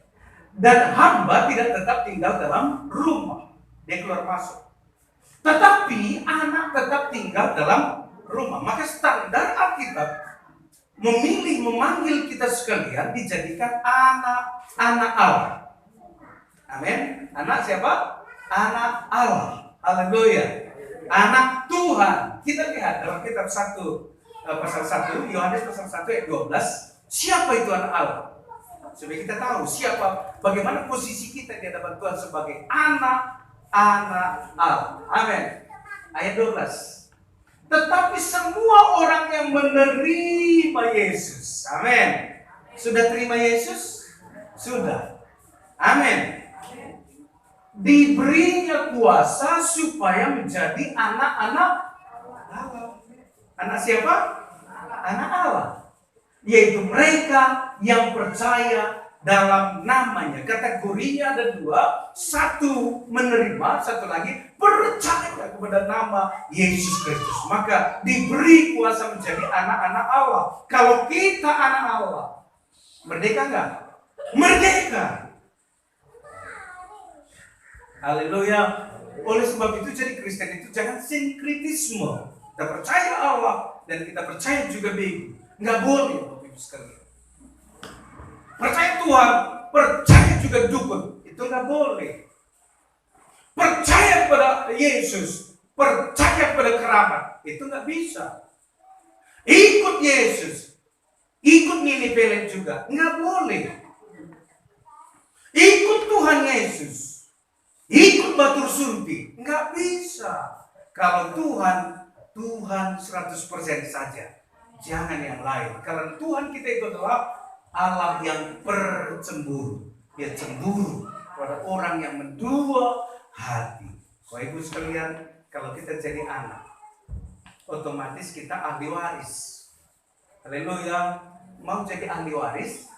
Dan hamba tidak tetap tinggal dalam rumah. Dia keluar masuk. Tetapi anak tetap tinggal dalam rumah. Maka standar Alkitab memanggil kita sekalian dijadikan anak-anak Allah. Amin. Anak siapa? Anak Allah. Haleluya. Anak Tuhan. Kita lihat dalam kitab 1 pasal 1, Yohanes pasal 1 ayat 12, siapa itu anak Allah? Supaya kita tahu siapa, bagaimana posisi kita di hadapan Tuhan sebagai anak-anak Allah. Amin. Ayat 12. Tetapi semua orang yang menerima Yesus. Amin. Sudah terima Yesus? Sudah. Amin. Diberinya kuasa supaya menjadi anak-anak Allah. Anak siapa? Anak Allah. Yaitu mereka yang percaya dalam namanya. Kategorinya ada dua. Satu menerima, satu lagi percaya kepada nama Yesus Kristus. Maka diberi kuasa menjadi anak-anak Allah. Kalau kita anak Allah, merdeka enggak? Merdeka. Haleluya. Oleh sebab itu jadi Kristen itu jangan sinkritisme. Kita percaya Allah dan kita percaya juga Minggu. Enggak boleh Bapak Ibu sekalian. Percaya Tuhan, percaya juga dukun. Itu enggak boleh. Percaya kepada Yesus, percaya kepada keramat. Itu enggak bisa. Ikut Yesus, ikut Nini Pelet juga. Enggak boleh. Ikut Tuhan Yesus, ikut Batur Sunti, nggak bisa. Kalau Tuhan 100% saja, jangan yang lain. Karena Tuhan kita itu adalah Allah yang percemburu. Dia cemburu pada orang yang mendua hati. Bapak Ibu sekalian, kalau kita jadi anak, otomatis kita ahli waris. Haleluya. Mau jadi ahli waris?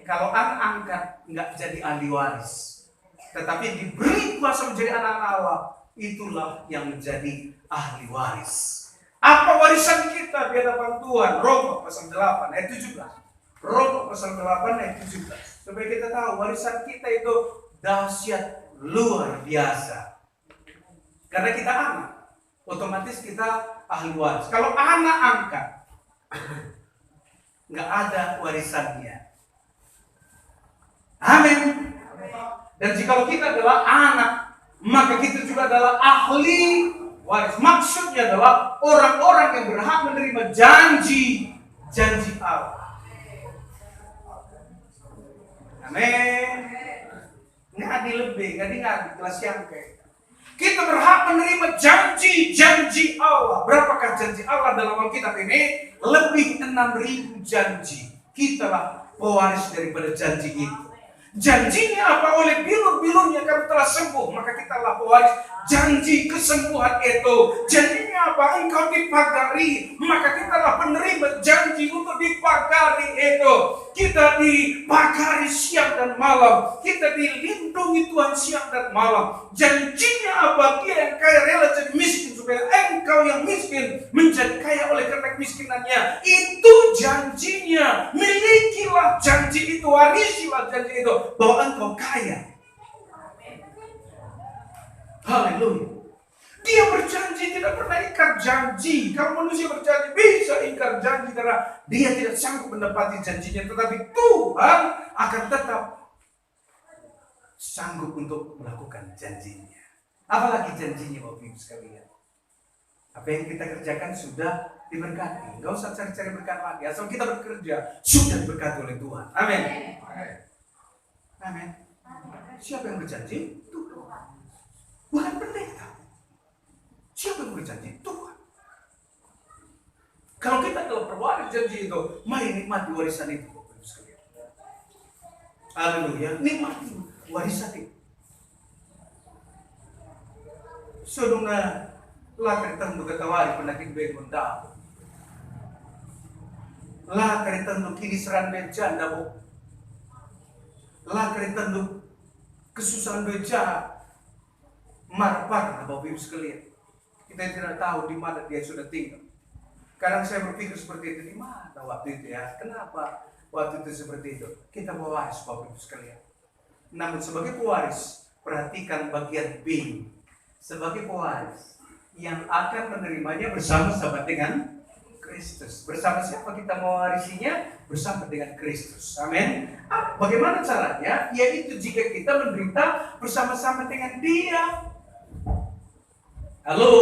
Kalau anak angkat nggak jadi ahli waris, tetapi diberi kuasa menjadi anak Allah, itulah yang menjadi ahli waris. Apa warisan kita di hadapan Tuhan? Roma pasal 8 ayat 17. Roma pasal 8 ayat 17. Supaya kita tahu warisan kita itu dahsyat luar biasa. Karena kita anak, otomatis kita ahli waris. Kalau anak angkat, nggak ada warisannya. Amin. Dan jika kita adalah anak, maka kita juga adalah ahli waris. Maksudnya adalah orang-orang yang berhak menerima janji Allah. Amin. Nggak ada lebih, nggak ada kelas yang kayak. Kita berhak menerima janji Allah. Berapakah janji Allah dalam Alkitab ini? Lebih 6.000 janji. Kitalah pewaris daripada janji itu. Janjinya apa? Oleh bilur-bilurnya kamu telah sembuh, maka kita lah pewaris janji kesembuhan itu. Janjinya apa? Engkau dipagari, maka kita lah penerima janji untuk dipagari itu. Kita dipagari siang dan malam, kita dilindungi Tuhan siang dan malam. Janjinya apa? Dia yang kaya rela jadi miskin supaya engkau yang miskin menjadi kaya oleh karena kemiskinannya. Itu janjinya. Milikilah janji itu, warisilah janji itu, bahwa engkau kaya. Haleluya. Dia berjanji tidak pernah ingkar janji. Kalau manusia berjanji bisa ingkar janji karena dia tidak sanggup menepati janjinya. Tetapi Tuhan akan tetap sanggup untuk melakukan janjinya. Apalagi janjinya Bapak Ibu sekalian. Apa yang kita kerjakan sudah diberkati. Gak usah cari-cari berkat lagi. Asal kita bekerja sudah diberkati oleh Tuhan. Amin. Amin. Siapa yang berjanji? Tuhan. Bukan pendeta. Siapa yang berjanji? Tuhan. Kalau kita adalah pewaris janji itu, mari nikmati warisan itu. Haleluya, nikmati warisan itu. Saudara, lah kertandu katawari penakit bengon dao. Lah kertandu kini seran bejanda bo. Lah kertandu kesusahan beja marpar Bapak Ibu sekalian. Kita tidak tahu di mana dia sudah tinggal. Kadang saya berpikir seperti itu, di mana waktu itu ya? Kenapa waktu itu seperti itu? Kita pewaris Bapak Ibu sekalian. Namun sebagai pewaris, perhatikan bagian B. Sebagai pewaris yang akan menerimanya bersama-sama dengan Kristus. Bersama siapa kita mewarisinya? Bersama dengan Kristus. Amin. Bagaimana caranya? Yaitu jika kita menderita bersama-sama dengan Dia. Halo,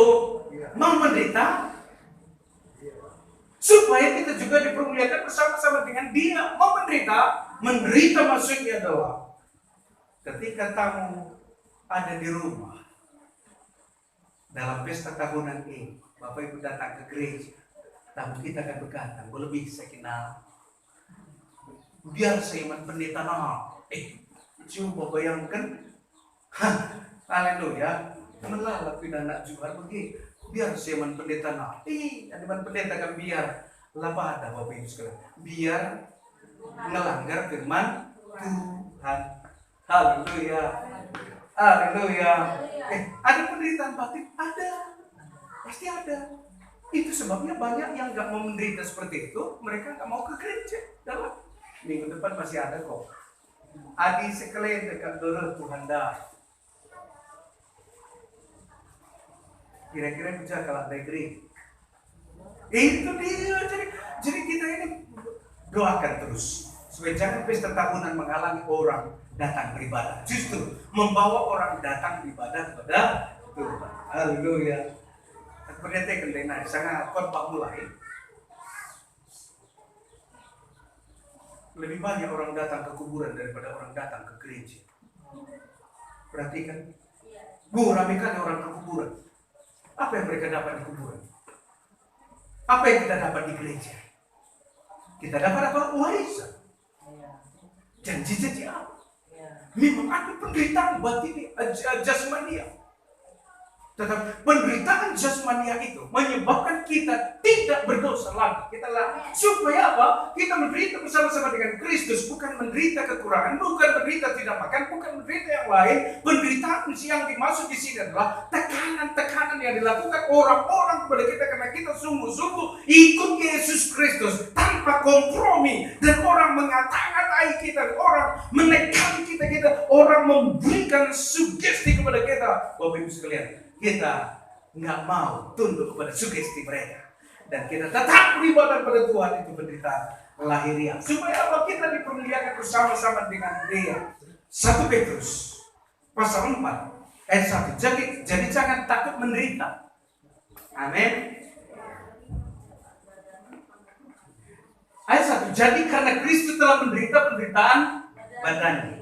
mau menderita? Supaya kita juga dipermuliakan bersama-sama dengan Dia. Mau menderita? Menderita maksudnya adalah ketika tamu ada di rumah dalam pesta tahunan ini, Bapak Ibu datang ke gereja, tamu kita akan berkata, boleh lebih saya kenal. Biar saya pendeta nama. Coba bayangkan, haleluya. Melalap anak juga begini, biar saya pendeta nah, ada pendeta kan biar lapar ada Bapak Ibu sekalian, biar melanggar firman Tuhan. Haleluya, haleluya. Ada penderitaan batin, ada, pasti ada. Itu sebabnya banyak yang nggak mau menderita seperti itu, mereka nggak mau ke gereja. Dalam minggu depan masih ada kok. Adi sekalian dekat dulu Tuhan dah. Kira-kira bisa kalau negeri. Itu dia. Jadi kita ini doakan terus supaya jangan pesta tahunan menghalangi orang datang beribadah. Justru membawa orang datang beribadah kepada Tuhan. Haleluya. Pendeta kendena sangat kompak mulai. Lebih banyak orang datang ke kuburan daripada orang datang ke gereja. Perhatikan. Bu, ramai kali orang ke kuburan. Apa yang mereka dapat di kuburan? Apa yang kita dapat di gereja? Kita dapat apa? Warisan. Janji-janji apa? Memang ada penderitaan batin jasmania. Tetapi penderitaan jasmania itu menyebabkan kita tidak berdosa lagi. Kita supaya apa? Kita menderita bersama-sama dengan Kristus, bukan menderita kekurangan, bukan menderita tidak makan, bukan menderita yang lain. Penderitaan yang dimaksud di sini adalah tekanan-tekanan yang dilakukan orang-orang kepada kita karena kita sungguh-sungguh ikut Yesus Kristus tanpa kompromi, dan orang mengata-ngatai kita, orang menekan kita, orang memberikan sugesti kepada kita. Bapak Ibu sekalian, kita nggak mau tunduk kepada sugesti mereka, dan kita tetap beribadah pada Tuhan. Itu penderitaan lahiriah supaya apa? Kita dipermuliakan bersama-sama dengan Dia. 1 Petrus pasal 4 ayat 1. Jadi jangan takut menderita. Amin. Ayat 1. Jadi karena Kristus telah menderita penderitaan badani.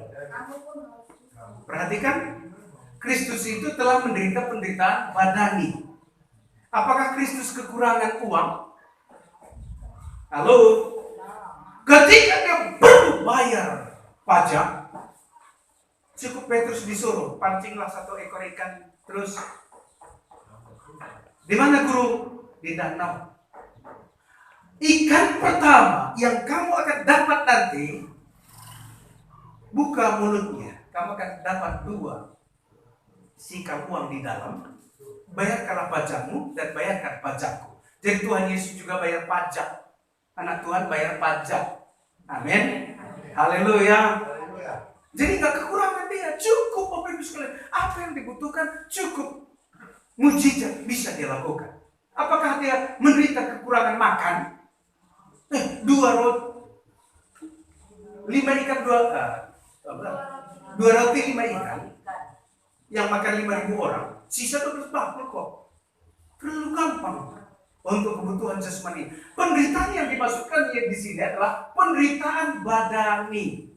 Perhatikan, Kristus itu telah menderita penderitaan badani. Apakah Kristus kekurangan uang? Halo? Ketika dia perlu bayar pajak, cukup Petrus disuruh, pancinglah 1 ekor ikan, terus di mana guru? Di danau. Ikan pertama yang kamu akan dapat nanti, buka mulutnya, kamu akan dapat 2 sikap uang di dalam. Bayarkanlah pajakmu dan bayarkan pajakku. Jadi Tuhan Yesus juga bayar pajak. Anak Tuhan bayar pajak. Amin. Haleluya. Jadi gak kekurangan dia. Cukup Bapak Ibu sekalian. Apa yang dibutuhkan cukup. mujizat bisa dia lakukan. Apakah dia menderita kekurangan makan? 2 roti, 5 ikan, 2 roti 5 ikan. Yang makan 5.000 orang, sisa 12 bakul kok. Terlalu gampang untuk kebutuhan jasmani. Penderitaan yang dimasukkan di sini adalah penderitaan badani.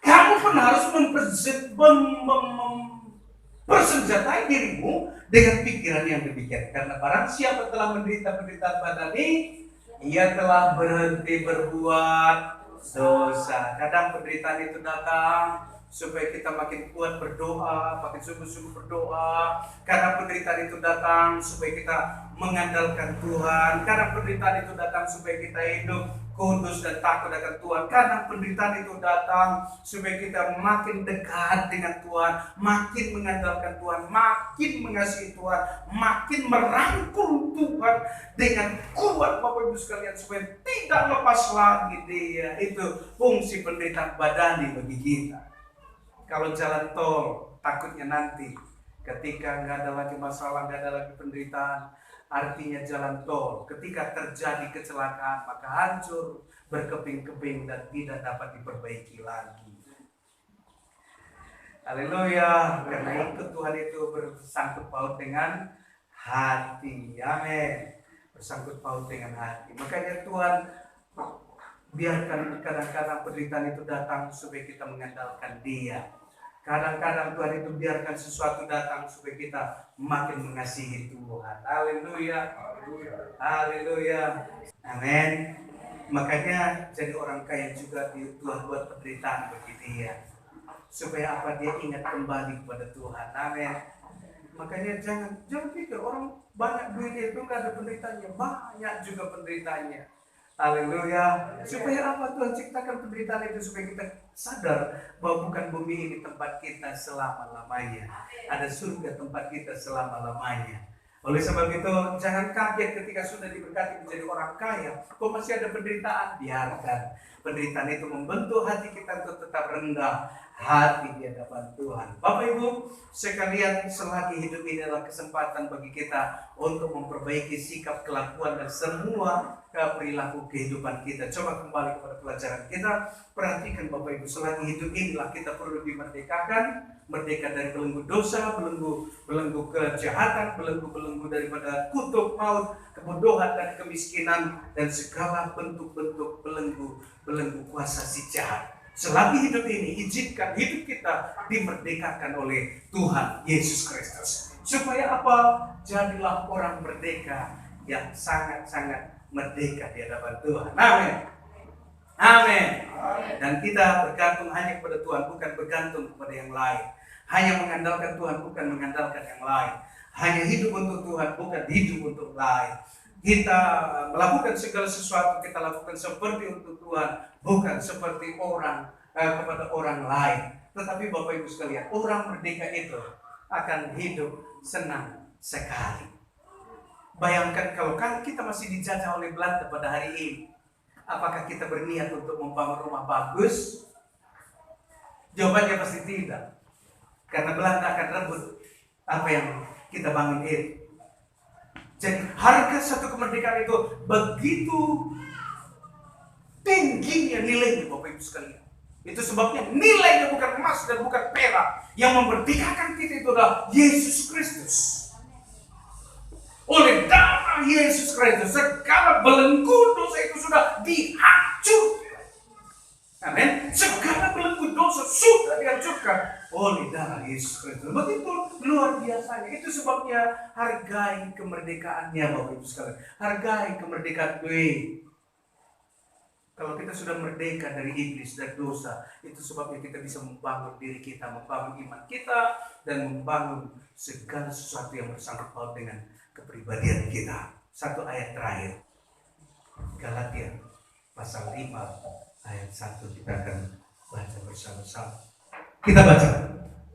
Kamu pun harus mempersenjatai dirimu dengan pikiran yang demikian. Karena barang siapa telah menderita penderitaan badani, ia telah berhenti berbuat dosa. Kadang penderitaan itu datang supaya kita makin kuat berdoa, makin sungguh-sungguh berdoa. Karena penderitaan itu datang supaya kita mengandalkan Tuhan. Karena penderitaan itu datang supaya kita hidup kudus dan takut akan Tuhan. Karena penderitaan itu datang supaya kita makin dekat dengan Tuhan, makin mengandalkan Tuhan, makin mengasihi Tuhan, makin merangkul Tuhan dengan kuat, Bapak Ibu sekalian, supaya tidak lepas lagi dia. Itu fungsi penderitaan badani bagi kita. Kalau jalan tol, takutnya nanti ketika nggak ada lagi masalah, nggak ada lagi penderitaan, artinya jalan tol ketika terjadi kecelakaan maka hancur, berkeping-keping dan tidak dapat diperbaiki lagi. Haleluya. Karena itu Tuhan itu bersangkut paut dengan hati. Amin. Bersangkut paut dengan hati. Makanya Tuhan biarkan kadang-kadang penderitaan itu datang supaya kita mengandalkan Dia. Kadang-kadang Tuhan itu biarkan sesuatu datang supaya kita makin mengasihi Tuhan. Haleluya. Haleluya. Amin. Makanya jadi orang kaya juga Tuhan buat penderitaan bagi dia. Supaya apa? Dia ingat kembali kepada Tuhan. Amin. Makanya jangan pikir orang banyak duitnya itu nggak ada penderitaannya. Banyak juga penderitaannya. Haleluya. Supaya apa? Tuhan ciptakan penderitaan itu supaya kita sadar bahwa bukan bumi ini tempat kita selama-lamanya. Ada surga tempat kita selama-lamanya. Oleh sebab itu jangan kaget ketika sudah diberkati menjadi orang kaya, kok masih ada penderitaan. Biarkan penderitaan itu membentuk hati kita untuk tetap rendah hati di hadapan Tuhan. Bapak Ibu sekalian, selagi hidup ini adalah kesempatan bagi kita untuk memperbaiki sikap, kelakuan dan semua perilaku kehidupan kita. Coba kembali kepada pelajaran kita. Perhatikan Bapak Ibu, selagi hidup inilah kita perlu dimerdekakan. Merdeka dari belenggu dosa, belenggu kejahatan, belenggu daripada kutuk maut, kebodohan dan kemiskinan, dan segala bentuk-bentuk belenggu kuasa si jahat. Selagi hidup ini, izinkan hidup kita dimerdekakan oleh Tuhan Yesus Kristus. Supaya apa? Jadilah orang merdeka yang sangat-sangat merdeka di hadapan Tuhan. Amin. Amin. Dan kita bergantung hanya kepada Tuhan, bukan bergantung kepada yang lain. Hanya mengandalkan Tuhan, bukan mengandalkan yang lain. Hanya hidup untuk Tuhan, bukan hidup untuk lain. Kita melakukan segala sesuatu, kita lakukan seperti untuk Tuhan, bukan seperti orang kepada orang lain. Tetapi Bapak Ibu sekalian, orang merdeka itu akan hidup senang sekali. Bayangkan kalau kita masih dijajah oleh Belanda pada hari ini, apakah kita berniat untuk membangun rumah bagus? Jawabannya pasti tidak. Karena Belanda akan rebut apa yang kita bangun ini. Jadi harga satu kemerdekaan itu begitu tingginya nilainya Bapak Ibu sekalian. Itu sebabnya nilainya bukan emas dan bukan perak. Yang memerdekakan kita itu adalah Yesus Kristus. Oleh darah Yesus Kristus segala belenggu dosa itu sudah dihancurkan. Amin. Segala belenggu dosa sudah dihancurkan oleh darah Yesus Kristus. Begitu luar biasanya. Itu sebabnya hargai kemerdekaannya Bapak Ibu sekalian. Hargai kemerdekaan gue. Kalau kita sudah merdeka dari iblis dan dosa, itu sebabnya kita bisa membangun diri kita, membangun iman kita, dan membangun segala sesuatu yang bersangkut paut dengan kepribadian kita. Satu ayat terakhir, Galatia pasal 5 ayat 1, kita akan baca bersama-sama. Kita baca,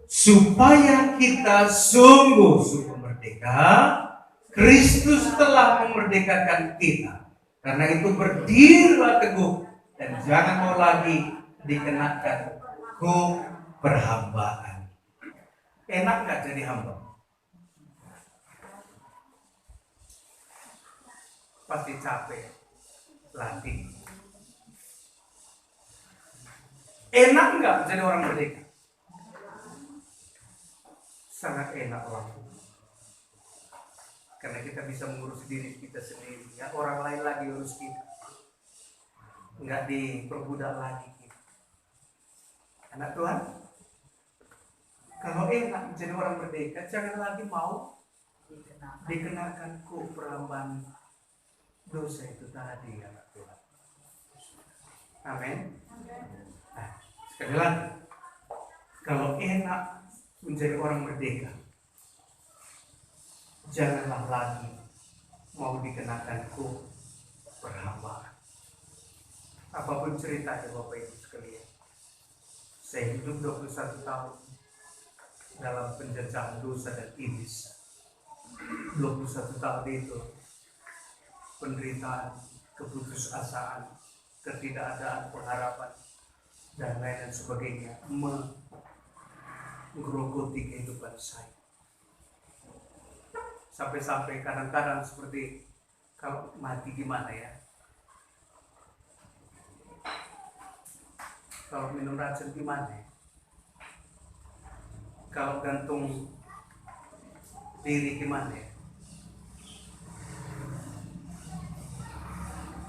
supaya kita sungguh-sungguh merdeka, Kristus telah memerdekakan kita. Karena itu berdirilah teguh dan jangan mau lagi dikenakan hukum perhambaan. Enak nggak jadi hamba? pasti capek latih. Enak nggak jadi orang merdeka? Sangat enak lah. Karena kita bisa mengurus diri kita sendiri, ya orang lain lagi urus kita, nggak diperbudak lagi kita. Anak Tuhan, kalau enak menjadi orang merdeka, jangan lagi mau dikenakan perambaan dosa itu tadi, anak Tuhan. Amin. Nah, sekali lagi, kalau enak menjadi orang merdeka, janganlah lagi mau dikenakan perhambaan. Apapun ceritanya Bapak Ibu sekalian, saya hidup 21 tahun dalam penjajahan dosa dan iblis. 21 tahun itu penderitaan, keputusasaan, ketidakadaan pengharapan, dan lain sebagainya menggerogoti kehidupan saya. Sampai-sampai kadang-kadang seperti kalau mati gimana ya? Kalau minum racun gimana ya? Kalau gantung diri gimana ya?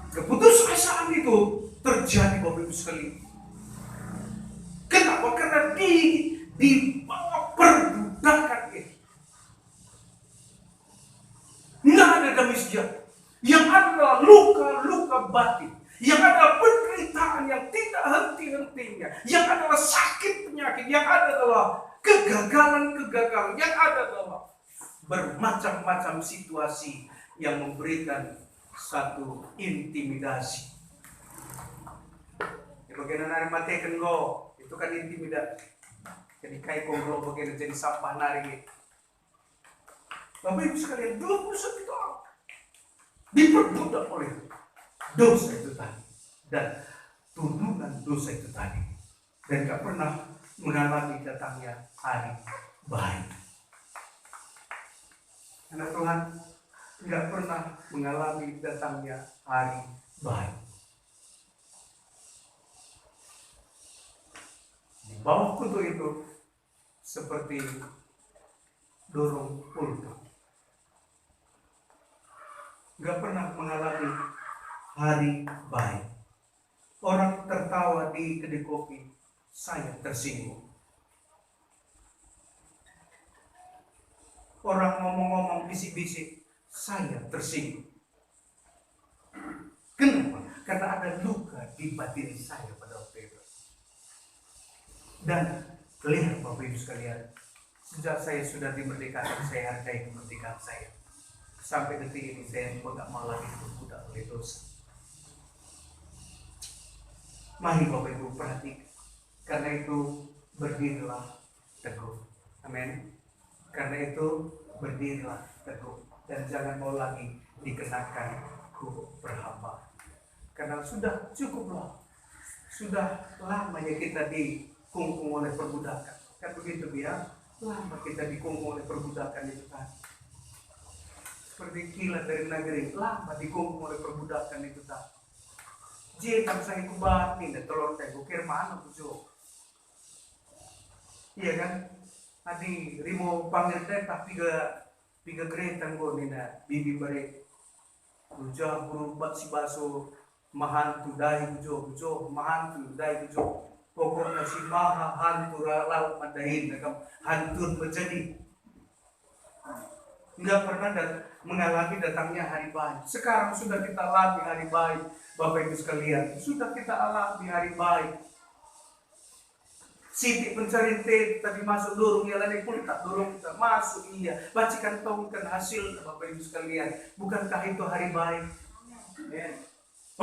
Keputusasaan itu terjadi Bapak Ibu sekalian. Kenapa? Karena di bawah perbudakan itu nggak ada damai sejahtera. Yang ada adalah luka-luka batin. Yang ada penderitaan yang tidak henti-hentinya. Yang adalah sakit penyakit. Yang ada adalah kegagalan-kegagalan. Yang ada adalah bermacam-macam situasi yang memberikan satu intimidasi. Di bagian nari mati kengo, itu kan intimidasi. Jadi kayak konglo bagian jadi sampah nari. Bapak Ibu sekalian, 21 tahun diperbudak oleh dosa itu tadi dan tuduhan dosa itu tadi, dan gak pernah mengalami datangnya hari baik. Anak Tuhan, gak pernah mengalami datangnya hari baik. Di bawah kutu itu seperti dorong pulpen, gak pernah mengalami hari baik. Orang tertawa di kedai kopi, saya tersinggung. Orang ngomong-ngomong bisik-bisik, saya tersinggung. Kenapa? Karena ada luka di batin saya pada waktu itu. Dan lihat Bapak Ibu sekalian, sejak saya sudah dimerdekakan, saya hargai kemerdekaan saya. Sampai detik ini saya tidak mau lagi berbudak oleh dosa. Mari Bapak Ibu perhatikan. Karena itu berdirilah teguh. Amin. Karena itu berdirilah teguh. Dan jangan mau lagi dikenakan perhambaan. Karena sudah cukuplah. Sudah lamanya kita dikungkung oleh perbudakan. Kan begitu ya? Lama kita dikungkung oleh perbudakan itu kan. Seperti kilat dari negeri, lama dikungkung oleh perbudakan itu tak. Jika saya kubat nih, telur saya kukir mana bujo. Iya kan? Tadi rimo panggil teh tapi tiga kereta gue nih na bibi bare. Bujo berubah si baso mahantu dai bujo mahantu dai bujo. Pokoknya si maha hantu laut madahin, hantur menjadi. Enggak pernah mengalami datangnya hari baik. Sekarang sudah kita alami hari baik, Bapak Ibu sekalian. Sudah kita alami hari baik. Siti pencari teh tadi masuk dorong ya lagi pun tak dorong kita masuk iya. Bacikan tongkan hasil Bapak Ibu sekalian. Bukankah itu hari baik?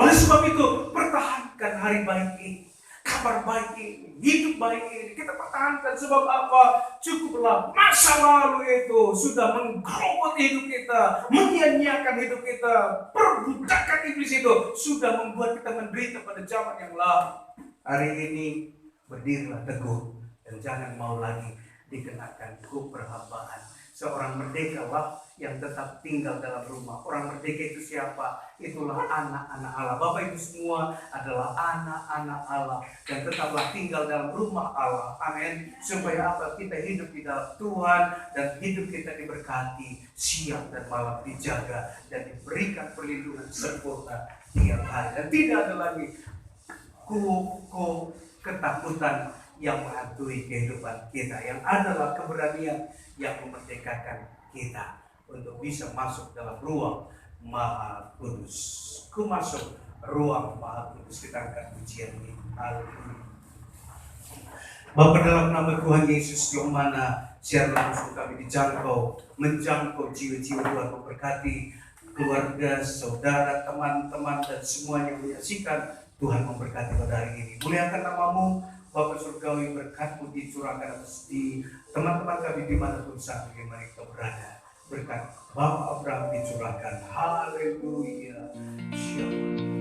Oleh sebab itu pertahankan hari baik ini. Kabar baik ini, hidup baik ini, kita pertahankan. Sebab apa? Cukuplah masa lalu itu sudah menggerogoti hidup kita, menyia-nyiakan hidup kita. Perbudakan iblis itu sudah membuat kita menderita pada zaman yang lalu. Hari ini berdirilah teguh dan jangan mau lagi dikenakan perhambaan. Seorang merdeka lah yang tetap tinggal dalam rumah. Orang merdeka itu siapa? Itulah anak-anak Allah. Bapak Ibu semua adalah anak-anak Allah dan tetaplah tinggal dalam rumah Allah. Amin. Supaya apa? Kita hidup di dalam Tuhan dan hidup kita diberkati, siang dan malam dijaga dan diberikan perlindungan sempurna tiap hari. Dan tidak ada lagi ketakutan yang menghantui kehidupan kita. Yang adalah keberanian yang memerdekakan kita untuk bisa masuk dalam ruang Maha Kudus. Ku masuk ruang Maha Kudus. Kita angkat pujian ini. Haleluya. Bapa, dalam nama Tuhan Yesus, yang mana secara langsung kami menjangkau jiwa-jiwa Tuhan, memberkati keluarga, saudara, teman-teman dan semuanya yang menyaksikan. Tuhan memberkati pada hari ini. Muliakan namamu, Bapa Surgawi, berkat-Mu dicurahkan atas di teman-teman kami dimanapun saat ini mereka berada. Berkat Bapak Abraham dicurahkan. Haleluya. Shalom.